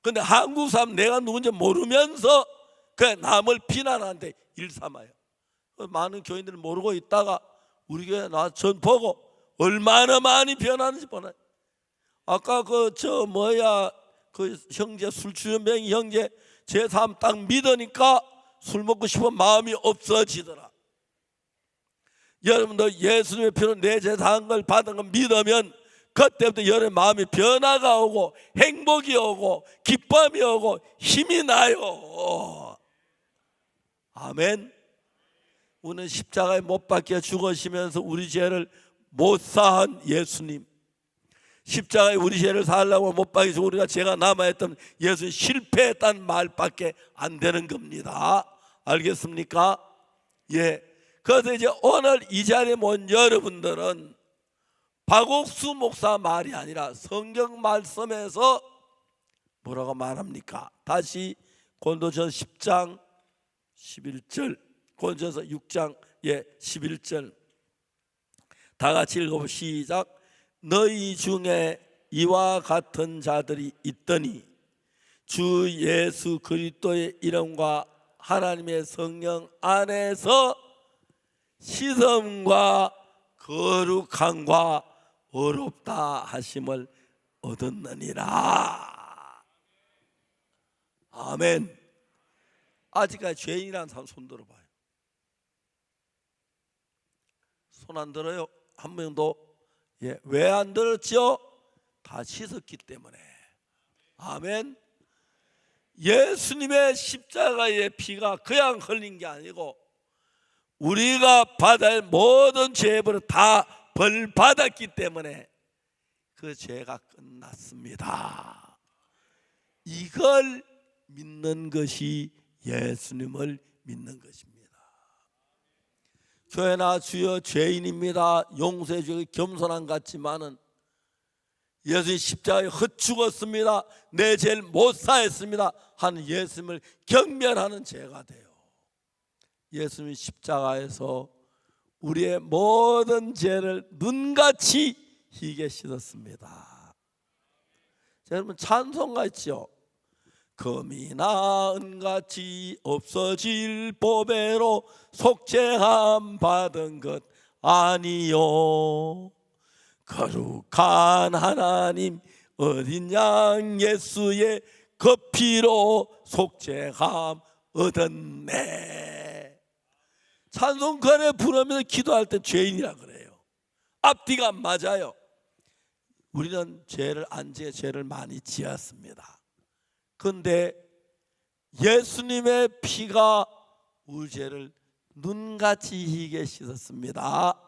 그런데 한국 사람 내가 누군지 모르면서 그 남을 비난하는데 일삼아요. 많은 교인들이 모르고 있다가 우리 교회 나와서 전 보고 얼마나 많이 변하는지 보나요? 아까 그 형제 술주정뱅이 형제 제 삶 딱 믿으니까 술 먹고 싶은 마음이 없어지더라. 여러분도 예수님의 피로 내 죄 사한 걸 받은 걸 믿으면 그때부터 여러분 마음이 변화가 오고 행복이 오고 기쁨이 오고 힘이 나요. 아멘. 우리는 십자가에 못 박혀 죽으시면서 우리 죄를 못 사한 예수님, 십자가에 우리 죄를 사하려고 못 박혀서 우리가 죄가 남아있던 예수님 실패했다는 말밖에 안 되는 겁니다. 알겠습니까? 예. 그래서 이제 오늘 이 자리에 모인 여러분들은 박옥수 목사 말이 아니라 성경 말씀에서 뭐라고 말합니까? 다시 고린도전서 10장 11절, 고린도전서 6장 11절 다 같이 읽어보시죠. 시작. 너희 중에 이와 같은 자들이 있더니 주 예수 그리스도의 이름과 하나님의 성령 안에서 씻음과 거룩함과 어렵다 하심을 얻었느니라. 아멘. 아직까지 죄인이라는 사람 손 들어봐요. 손 안 들어요? 한 명도? 예. 왜 안 들었죠? 다 씻었기 때문에. 아멘. 예수님의 십자가의 피가 그냥 흘린 게 아니고 우리가 받아야 할 모든 죄벌을 다 벌 받았기 때문에 그 죄가 끝났습니다. 이걸 믿는 것이 예수님을 믿는 것입니다. 교회나 주여 죄인입니다. 용서해 주기 겸손한 같지만은 예수님 십자가에 헛죽었습니다. 내 죄를 못 사했습니다 하는 예수님을 경멸하는 죄가 돼요. 예수님 십자가에서 우리의 모든 죄를 눈같이 희게 씻었습니다. 여러분 찬송가 있죠? 금이나 은같이 없어질 보배로 속죄함 받은 것 아니요 거룩한 하나님 어린 양 예수의 그 피로 속죄함 얻었네. 찬송가에 부르면서 기도할 때 죄인이라 그래요. 앞뒤가 안 맞아요. 우리는 죄를 안 지어 죄를 많이 지었습니다. 그런데 예수님의 피가 우리 죄를 눈같이 희게 씻었습니다.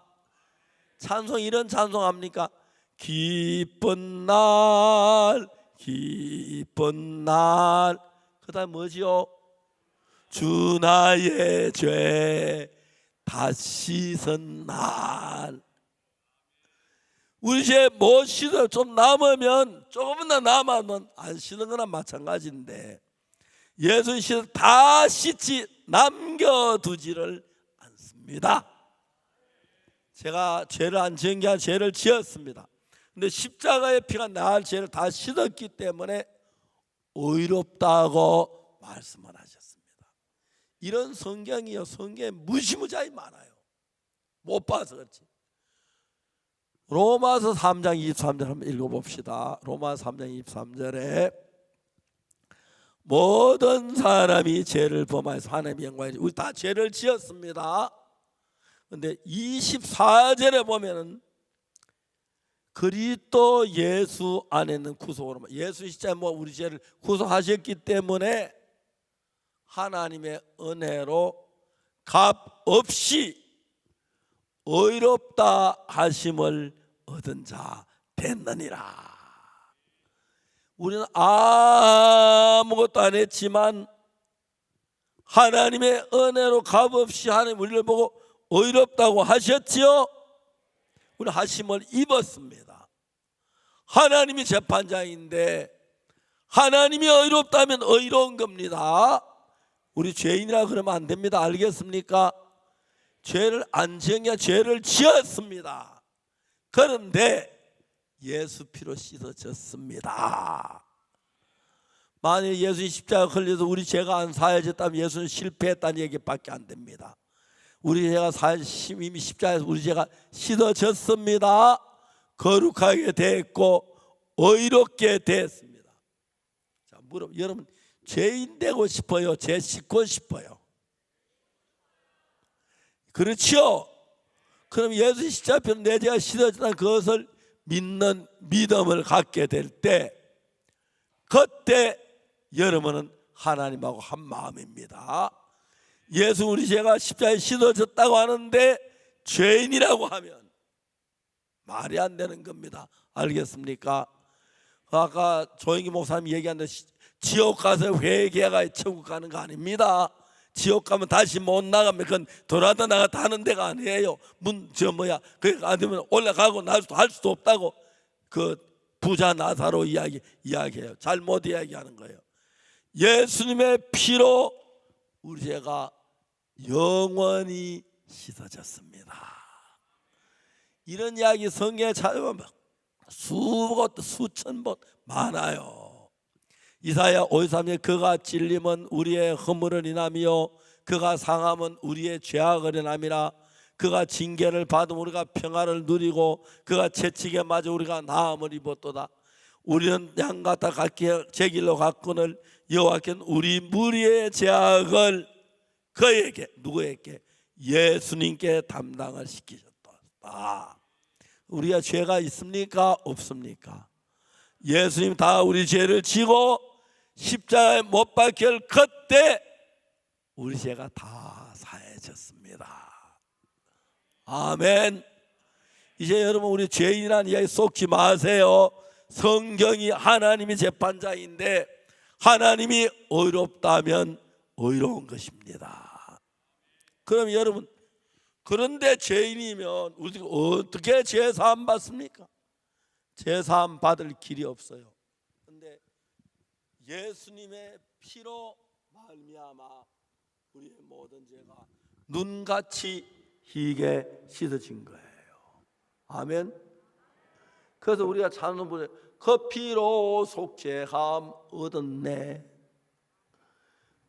찬송 이런 찬송합니까? 기쁜 날 기쁜 날 그 다음 뭐지요? 주 나의 죄 다 씻은 날. 우리 죄 못 씻어요. 좀 남으면 조금은 더 남으면 안 씻는 거나 마찬가지인데 예수 씻어 다 씻지 남겨두지를 않습니다. 제가 죄를 안 지은 게 아니라 죄를 지었습니다. 근데 십자가의 피가 나을 죄를 다 씻었기 때문에 의롭다고 말씀을 하셨습니다. 이런 성경이요, 성경에 무시무자히 많아요. 못 봐서 그렇지. 로마서 3장 23절 한번 읽어봅시다. 로마서 3장 23절에 모든 사람이 죄를 범하여서 하나님의 영광에 우리 다 죄를 지었습니다. 그런데 24절에 보면은 그리스도 예수 안에는 구속으로 예수 십자가에 우리 죄를 구속하셨기 때문에 하나님의 은혜로 값 없이 의롭다 하심을 얻은 자 됐느니라. 우리는 아무것도 안 했지만 하나님의 은혜로 값 없이 하나님 우리를 보고 의롭다고 하셨지요. 우리 하심을 입었습니다. 하나님이 재판장인데 하나님이 의롭다면 의로운 겁니다. 우리 죄인이라 그러면 안 됩니다. 알겠습니까? 죄를 안 지은 게 죄를 지었습니다. 그런데 예수 피로 씻어졌습니다. 만약 예수님 십자가 걸려서 우리 죄가 안 사해졌다면 예수는 실패했다는 얘기밖에 안 됩니다. 우리 죄가 이미 십자가에서 우리 죄가 씻어졌습니다. 거룩하게 됐고 의롭게 됐습니다. 자, 여러분 죄인 되고 싶어요? 죄 씻고 싶어요? 그렇죠? 그럼 예수 십자가로 내 죄가 씻어졌다는 그것을 믿는 믿음을 갖게 될 때 그때 여러분은 하나님하고 한 마음입니다. 예수 우리 죄가 십자가에 씻어졌다고 하는데 죄인이라고 하면 말이 안 되는 겁니다. 알겠습니까? 아까 조영기 목사님 얘기하는데 지옥 가서 회개가 천국 가는 거 아닙니다. 지옥 가면 다시 못 나가면 그건 돌아다 나갔다 하는 데가 아니에요. 그게 안 되면 올라가고 나서도 할 수도 없다고 그 부자 나사로 이야기해요. 잘못 이야기하는 거예요. 예수님의 피로 우리 죄가 영원히 씻어졌습니다. 이런 이야기 성경에 찾아보면 수천 번 많아요. 이사야 53년 그가 찔림은 우리의 허물을 인하며 그가 상함은 우리의 죄악을 인함이라. 그가 징계를 받음 우리가 평화를 누리고 그가 채찍에 맞아 우리가 나음을 입었도다. 우리는 양 같아 각기 제 길로 갔거늘 여호와께는 우리 무리의 죄악을 그에게, 누구에게? 예수님께 담당을 시키셨다. 우리가 죄가 있습니까? 없습니까? 예수님 다 우리 죄를 지고 십자가에 못 박힐 그때 우리 죄가 다 사해졌습니다. 아멘. 이제 여러분 우리 죄인이라는 이야기 쏟지 마세요. 성경이 하나님이 재판자인데 하나님이 의롭다면 의로운 것입니다. 그럼 여러분, 그런데 죄인이면 우리가 어떻게 죄사함 받습니까? 죄사함 받을 길이 없어요. 그런데 예수님의 피로 말미암아 우리의 모든 죄가 눈같이 희게 씻어진 거예요. 아멘. 그래서 우리가 찾는 분에 그 피로 속죄함 얻었네.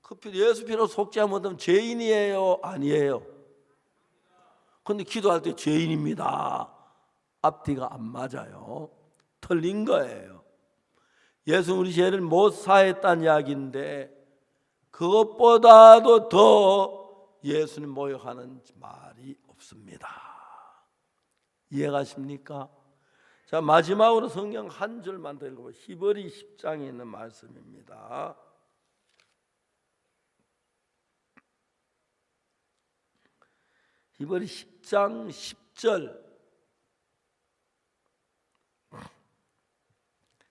그 피, 예수 피로 속죄함 얻으면 죄인이에요? 아니에요? 근데 기도할 때 죄인입니다. 앞뒤가 안 맞아요. 틀린 거예요. 예수 우리 죄를 못 사했다는 이야기인데 그것보다도 더 예수님 모욕하는 말이 없습니다. 이해가십니까? 자, 마지막으로 성경 한 줄만 더 읽어보세요. 히브리 10장에 있는 말씀입니다. 히브리 10장 10절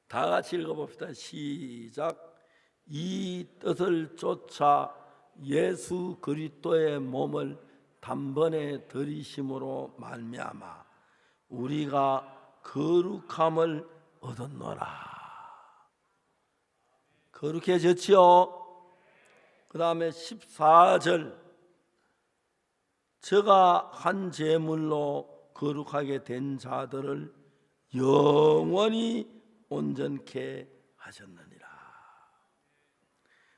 다 같이 읽어봅시다. 시작. 이 뜻을 쫓아 예수 그리스도의 몸을 단번에 들이심으로 말미암아 우리가 거룩함을 얻었노라. 거룩해졌지요. 그 다음에 14절 저가 한 제물로 거룩하게 된 자들을 영원히 온전케 하셨느니라.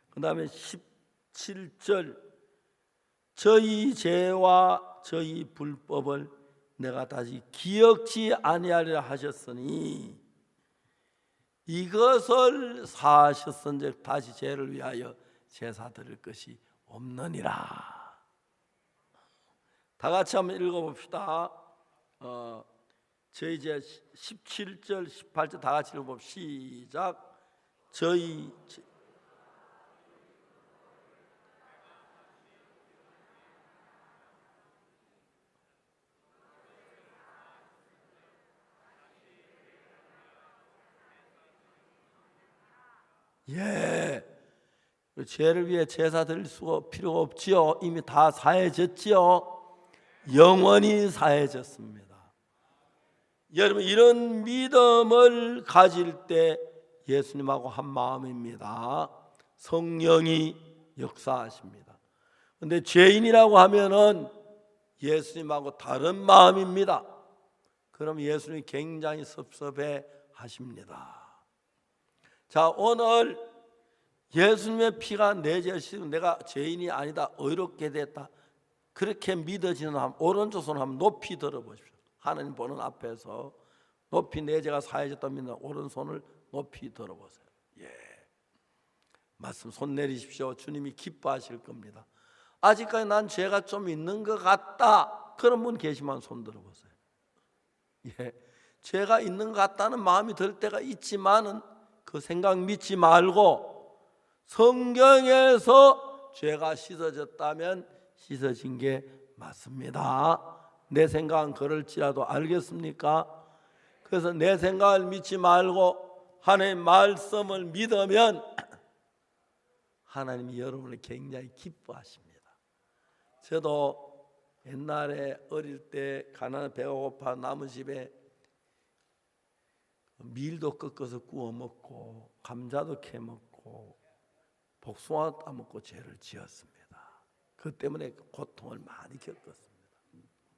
그 다음에 17절 저희 죄와 저희 불법을 내가 다시 기억지 아니하리라 하셨으니 이것을 사하셨은즉 다시 죄를 위하여 제사 드릴 것이 없느니라. 다 같이 한번 읽어봅시다. 저희 이제 17절 18절 다 같이 읽어봅시다. 시작. 저희 예, 죄를 위해 제사 드릴 수가 필요가 없지요. 이미 다 사해졌지요. 영원히 사해졌습니다. 여러분 이런 믿음을 가질 때 예수님하고 한 마음입니다. 성령이 역사하십니다. 그런데 죄인이라고 하면은 예수님하고 다른 마음입니다. 그럼 예수님이 굉장히 섭섭해 하십니다. 자, 오늘 예수님의 피가 내 죄를 씻고 내가 죄인이 아니다 의롭게 됐다 그렇게 믿어지는 사람 오른쪽 손 한번 높이 들어보십시오. 하나님 보는 앞에서 높이 내 죄가 사해졌다 믿는 오른손을 높이 들어보세요. 예, 말씀 손 내리십시오. 주님이 기뻐하실 겁니다. 아직까지 난 죄가 좀 있는 것 같다 그런 분 계시면 손 들어보세요. 예, 죄가 있는 것 같다는 마음이 들 때가 있지만은 그 생각 믿지 말고 성경에서 죄가 씻어졌다면 씻어진 게 맞습니다. 내 생각은 그럴지라도 알겠습니까? 그래서 내 생각을 믿지 말고 하나님의 말씀을 믿으면 하나님이 여러분을 굉장히 기뻐하십니다. 저도 옛날에 어릴 때 가난해 배가 고파 남은 집에 밀도 꺾어서 구워 먹고 감자도 캐 먹고 복숭아 따먹고 죄를 지었습니다. 그 때문에 고통을 많이 겪었습니다.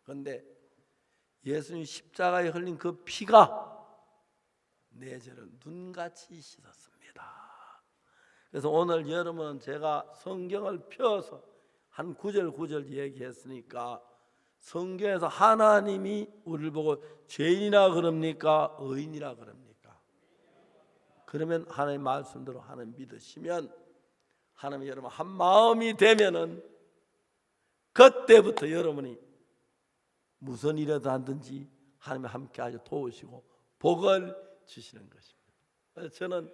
그런데 예수님 십자가에 흘린 그 피가 내 죄를 눈같이 씻었습니다. 그래서 오늘 여러분 제가 성경을 펴서 한 구절 얘기했으니까 성경에서 하나님이 우리를 보고 죄인이라 그럽니까? 의인이라 그럽니까? 그러면 하나님 말씀대로 하나님 믿으시면 하나님 여러분 한 마음이 되면은 그때부터 여러분이 무슨 일이라도 하든지 하나님이 함께하여 도우시고 복을 주시는 것입니다. 그래서 저는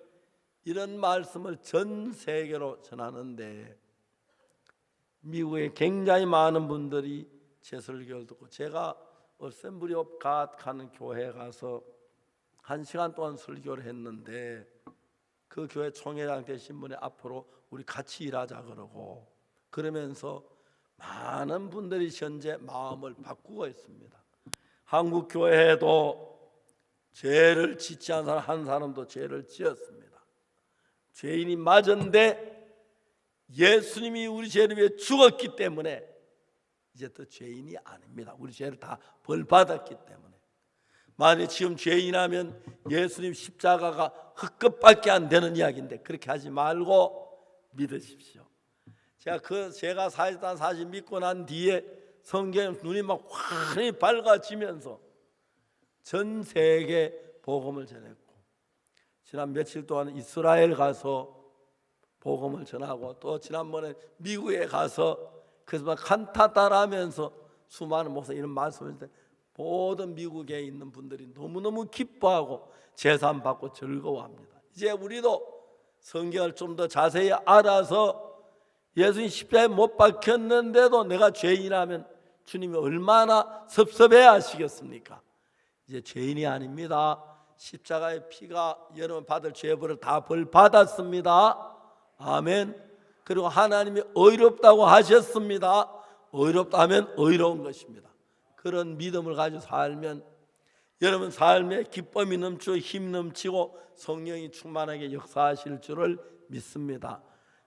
이런 말씀을 전 세계로 전하는데 미국에 굉장히 많은 분들이 제 설교를 듣고 제가 어셈블리 오브 갓 가는 교회에 가서 1시간 동안 설교를 했는데 그 교회 총회장 되신 분이 앞으로 우리 같이 일하자 그러면서 많은 분들이 현재 마음을 바꾸고 있습니다. 한국 교회에도 죄를 짓지 않은 사람 한 사람도 죄를 지었습니다. 죄인이 맞은데 예수님이 우리 죄를 위해 죽었기 때문에 이제 또 죄인이 아닙니다. 우리 죄를 다 벌받았기 때문에. 만약 지금 죄인하면 예수님 십자가가 흙급밖에 안 되는 이야기인데 그렇게 하지 말고 믿으십시오. 제가 사실상 사실 믿고 난 뒤에 성경 눈이 막 환히 밝아지면서 전 세계 복음을 전했고 지난 며칠 동안 이스라엘 가서 복음을 전하고 또 지난번에 미국에 가서 그래서 막 칸타타라면서 수많은 목사 이런 말씀을 했는데 모든 미국에 있는 분들이 너무너무 기뻐하고 제산 받고 즐거워합니다. 이제 우리도 성경을 좀 더 자세히 알아서 예수님 십자가에 못 박혔는데도 내가 죄인이라면 주님이 얼마나 섭섭해 하시겠습니까? 이제 죄인이 아닙니다. 십자가의 피가 여러분 받을 죄벌을 다 벌 받았습니다. 아멘. 그리고 하나님이 의롭다고 하셨습니다. 의롭다면 의로운 것입니다. 그런 믿음을 가지고 살면 여러분 삶에 기쁨이 넘치고 힘 넘치고 성령이 충만하게 역사하실 줄을 믿습니다.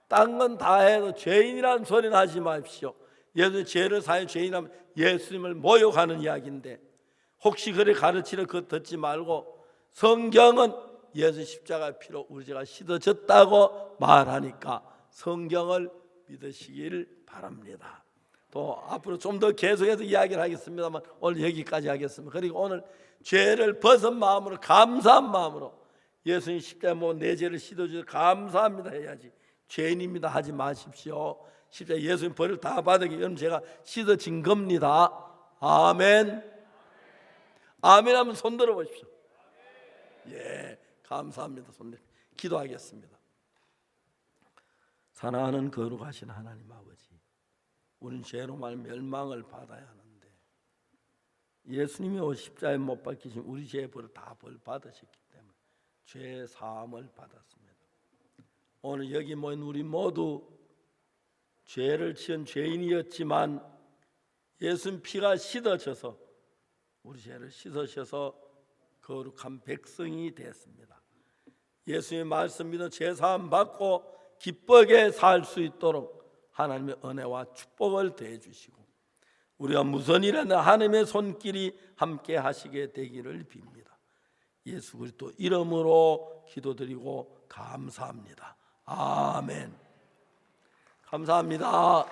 딴 건 다 해도 죄인이라는 소리는 하지 마십시오. 예수 죄를 사해 죄인하면 예수님을 모욕하는 이야기인데 혹시 그래 가르치는 것 듣지 말고 성경은 예수 십자가의 피로 우리 죄가 씻어졌다고 말하니까 성경을 믿으시길 바랍니다. 또 앞으로 좀 더 계속해서 이야기를 하겠습니다만 오늘 여기까지 하겠습니다. 그리고 오늘 죄를 벗은 마음으로 감사한 마음으로 예수님 십자가에 내 죄를 씻어주셔서 감사합니다 해야지 죄인입니다 하지 마십시오. 십자가에 예수님 벌을 다 받으기 여러분 제가 씻어진 겁니다. 아멘. 아멘 하면 손 들어 보십시오. 예, 감사합니다. 손 들어 기도하겠습니다. 사랑하는 거룩하신 하나님 아버지, 우리는 죄로 말 멸망을 받아야 하는데 예수님이 십자가에 못 박히신 우리 죄의 벌을 다 벌 받으셨기 때문에 죄 사함을 받았습니다. 오늘 여기 모인 우리 모두 죄를 지은 죄인이었지만 예수님 피가 씻어져서 우리 죄를 씻으셔서 거룩한 백성이 됐습니다. 예수님의 말씀 믿어 죄 사함 받고 기쁘게 살 수 있도록 하나님의 은혜와 축복을 더해 주시고 우리가 무슨 일이나 하나님의 손길이 함께 하시게 되기를 빕니다. 예수 그리스도 이름으로 기도드리고 감사합니다. 아멘. 감사합니다.